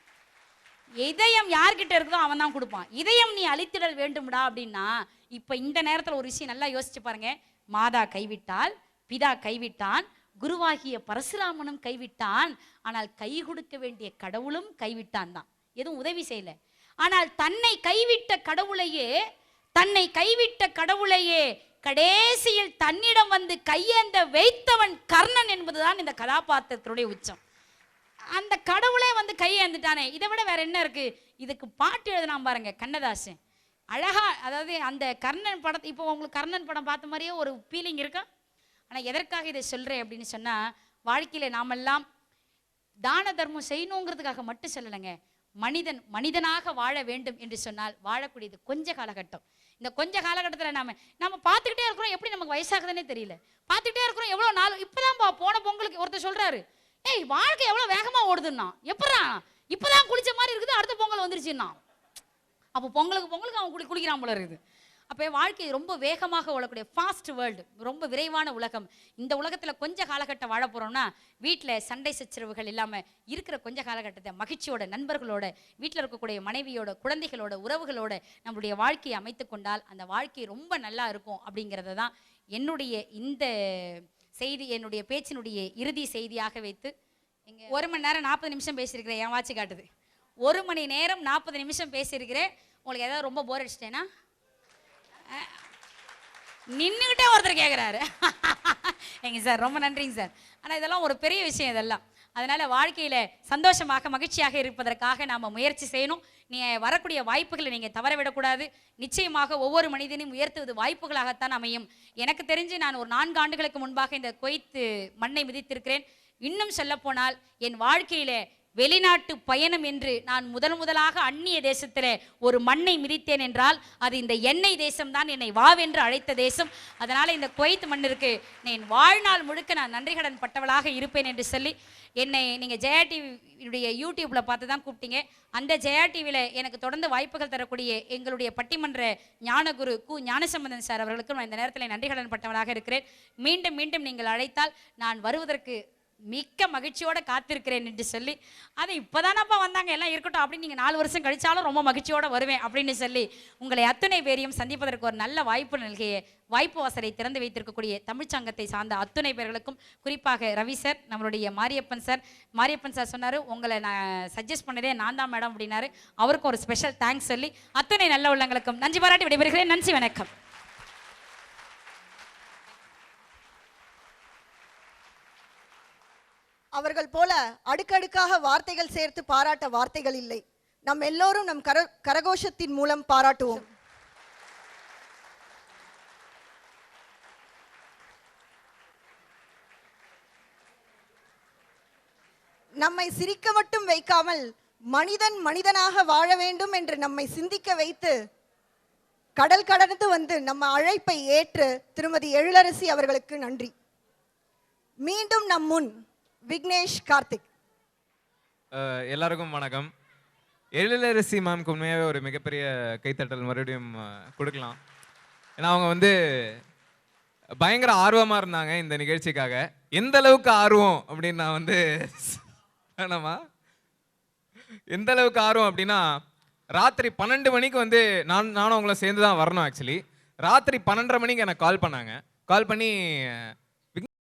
இதயம் யார்கிட்ட இருக்குதோ அவன் தான் கொடுப்பான். இதயம் நீ அளித்திடல் வேண்டும்டா அப்படின்னா. இப்ப இந்த நேரத்தில் ஒரு விஷயம் நல்லா யோசிச்சு பாருங்க. மாதா கைவிட்டால், பிதா கைவிட்டான், குருவாகிய பரசுராமனும் கைவிட்டான், ஆனால் கை கொடுக்க வேண்டிய கடவுளும் கைவிட்டான் தான், எதுவும் உதவி செய்யல. ஆனால் தன்னை கைவிட்ட கடவுளையே கடைசியில் தன்னிடம் வந்து கையேந்த வைத்தவன் கர்ணன் என்பதுதான் இந்த கதாபாத்திரத்தினுடைய உச்சம். அந்த கடவுளே வந்து கையேந்துட்டானே, இதை விட வேற என்ன இருக்கு? இதுக்கு பாட்டு எழுதினா பாருங்க கண்ணதாசன் அழகா. அதாவது அந்த கர்ணன் படத்தை, இப்போ உங்களுக்கு கர்ணன் படம் பார்த்த மாதிரியே ஒரு ஃபீலிங் இருக்கா? ஆனால் எதற்காக இதை சொல்றேன் அப்படின்னு சொன்னா, வாழ்க்கையில நாமெல்லாம் தான தர்மம் செய்யணுங்கிறதுக்காக மட்டும் சொல்லலைங்க, மனிதன் மனிதனாக வாழ வேண்டும் என்று சொன்னால் வாழக்கூடியது கொஞ்ச காலகட்டம். இந்த கொஞ்ச காலகட்டத்தில் நம்ம பார்த்துக்கிட்டே இருக்கிறோம், எப்படி நமக்கு வயசாகுதுன்னே தெரியல. பார்த்துக்கிட்டே இருக்கிறோம் எவ்வளோ நாள். இப்போதான் போன பொங்கலுக்கு ஒருத்தர் சொல்றாரு, ஏய் வாழ்க்கை எவ்வளோ வேகமாக ஓடுதுன்னா, எப்படா இப்போதான் குளிச்ச மாதிரி இருக்குது, அடுத்த பொங்கல் வந்துருச்சுன்னா. அப்போ பொங்கலுக்கு அவன் குளிக்கிறான் போல இருக்குது. அப்போ வாழ்க்கை ரொம்ப வேகமாக ஓடக்கூடிய ஃபாஸ்ட் வேர்ல்டு, ரொம்ப விரைவான உலகம். இந்த உலகத்தில் கொஞ்ச காலகட்டம் வாழ போகிறோம்னா வீட்டில் சண்டை சச்சரவுகள் இல்லாமல் இருக்கிற கொஞ்ச காலகட்டத்தை மகிழ்ச்சியோட, நண்பர்களோட, வீட்டில் இருக்கக்கூடிய மனைவியோட, குழந்தைகளோட, உறவுகளோட நம்மளுடைய வாழ்க்கையை அமைத்து கொண்டால் அந்த வாழ்க்கை ரொம்ப நல்லா இருக்கும். அப்படிங்கிறத தான் என்னுடைய இந்த செய்தி, என்னுடைய பேச்சினுடைய இறுதி செய்தியாக வைத்து 1 மணி நேரம் 40 நிமிஷம் பேசியிருக்கிறேன். என் வாட்சி காட்டுது 1 மணி நேரம் 40 நிமிஷம் பேசியிருக்கிறேன். உங்களுக்கு ஏதாவது ரொம்ப போர் அடிச்சிட்டேன்னா நின்றுக்கிட்டே ஒருத்தர் கேட்குறாரு. எங்க சார் ரொம்ப நன்றிங்க சார். ஆனால் இதெல்லாம் ஒரு பெரிய விஷயம் இதெல்லாம். அதனால் வாழ்க்கையில் சந்தோஷமாக மகிழ்ச்சியாக இருப்பதற்காக நாம் முயற்சி செய்யணும். நீங்கள் வரக்கூடிய வாய்ப்புகளை நீங்கள் தவற விடக்கூடாது. நிச்சயமாக ஒவ்வொரு மனிதனையும் உயர்த்துவது வாய்ப்புகளாகத்தான் அமையும். எனக்கு தெரிஞ்சு நான் ஒரு 4 ஆண்டுகளுக்கு முன்பாக இந்த குவைத் மண்ணை மிதித்திருக்கிறேன். இன்னும் சொல்லப்போனால் என் வாழ்க்கையில் வெளிநாட்டு பயணம் என்று நான் முதலாக அந்நிய தேசத்தில் ஒரு மண்ணை மிதித்தேன் என்றால் அது இந்த எண்ணெய் தேசம்தான் என்னை வாவென்று அழைத்த தேசம். அதனால் இந்த குவைத் மண்ணிற்கு என் வாழ்நாள் முழுக்க நான் நன்றி கடன் பட்டவளாக இருப்பேன் என்று சொல்லி என்னை நீங்கள் ஜெயா டிவியுடைய யூடியூப்பில் பார்த்து தான் கூப்பிட்டீங்க. அந்த ஜெயா டிவியில் எனக்கு தொடர்ந்து வாய்ப்புகள் தரக்கூடிய எங்களுடைய பட்டிமன்ற ஞானகுரு ஞானசம்பந்தன் சார் அவர்களுக்கும் நான் இந்த நேரத்தில் நன்றி கடன் பட்டவளாக இருக்கிறேன். மீண்டும் மீண்டும் நீங்கள் அழைத்தால் நான் வருவதற்கு மிக்க மகிழ்ச்சியோட காத்திருக்கிறேன் என்று சொல்லி, அதை இப்போதானப்பா வந்தாங்க எல்லாம் இருக்கட்டும் அப்படின்னு நீங்கள் 4 வருஷம் கழிச்சாலும் ரொம்ப மகிழ்ச்சியோடு வருவேன் அப்படின்னு சொல்லி உங்களை அத்துணை பேரையும் சந்திப்பதற்கு ஒரு நல்ல வாய்ப்பு நல்கிய வாய்ப்பு வாசலை திறந்து வைத்திருக்கக்கூடிய தமிழ்ச்சங்கத்தை சார்ந்த அத்துணை பேர்களுக்கும், குறிப்பாக ரவி சார், நம்மளுடைய மாரியப்பன் சார் சொன்னார், உங்களை நான் சஜஸ்ட் பண்ணதே நான் தான் மேடம் அப்படின்னாரு. அவருக்கும் ஒரு ஸ்பெஷல் தேங்க்ஸ் சொல்லி அத்துணை நல்ல உள்ளங்களுக்கும் நன்றி பாராட்டி விடைபெறுகிறேன். நன்றி, வணக்கம். அவர்கள் போல அடுக்கடுக்காக வார்த்தைகள் சேர்த்து பாராட்ட வார்த்தைகள் இல்லை. நம் எல்லோரும் நம் கரகோஷத்தின் மூலம் பாராட்டுவோம். நம்மை சிரிக்க மட்டும் வைக்காமல் மனிதன் மனிதனாக வாழ வேண்டும் என்று நம்மை சிந்திக்க வைத்து கடல் கடந்து வந்து நம்ம அழைப்பை ஏற்று திருமதி எழிலரசி அவர்களுக்கு நன்றி. மீண்டும் நம் முன் விக்னேஷ் கார்த்திக். எல்லாருக்கும் வணக்கம். எழிலரசி மேம்க்கு உண்மையாகவே ஒரு மிகப்பெரிய கைத்தட்டல் மறுபடியும் கொடுக்கலாம். ஏன்னா அவங்க பயங்கர ஆர்வமாக இருந்தாங்க இந்த நிகழ்ச்சிக்காக. எந்த அளவுக்கு ஆர்வம் அப்படின்னு நான் வேணாமா, எந்த அளவுக்கு ஆர்வம் அப்படின்னா ராத்திரி 12 மணிக்கு நானும் அவங்கள சேர்ந்து தான் வரணும். ஆக்சுவலி ராத்திரி 12:30 மணிக்கு எனக்கு கால் பண்ணாங்க. கால் பண்ணி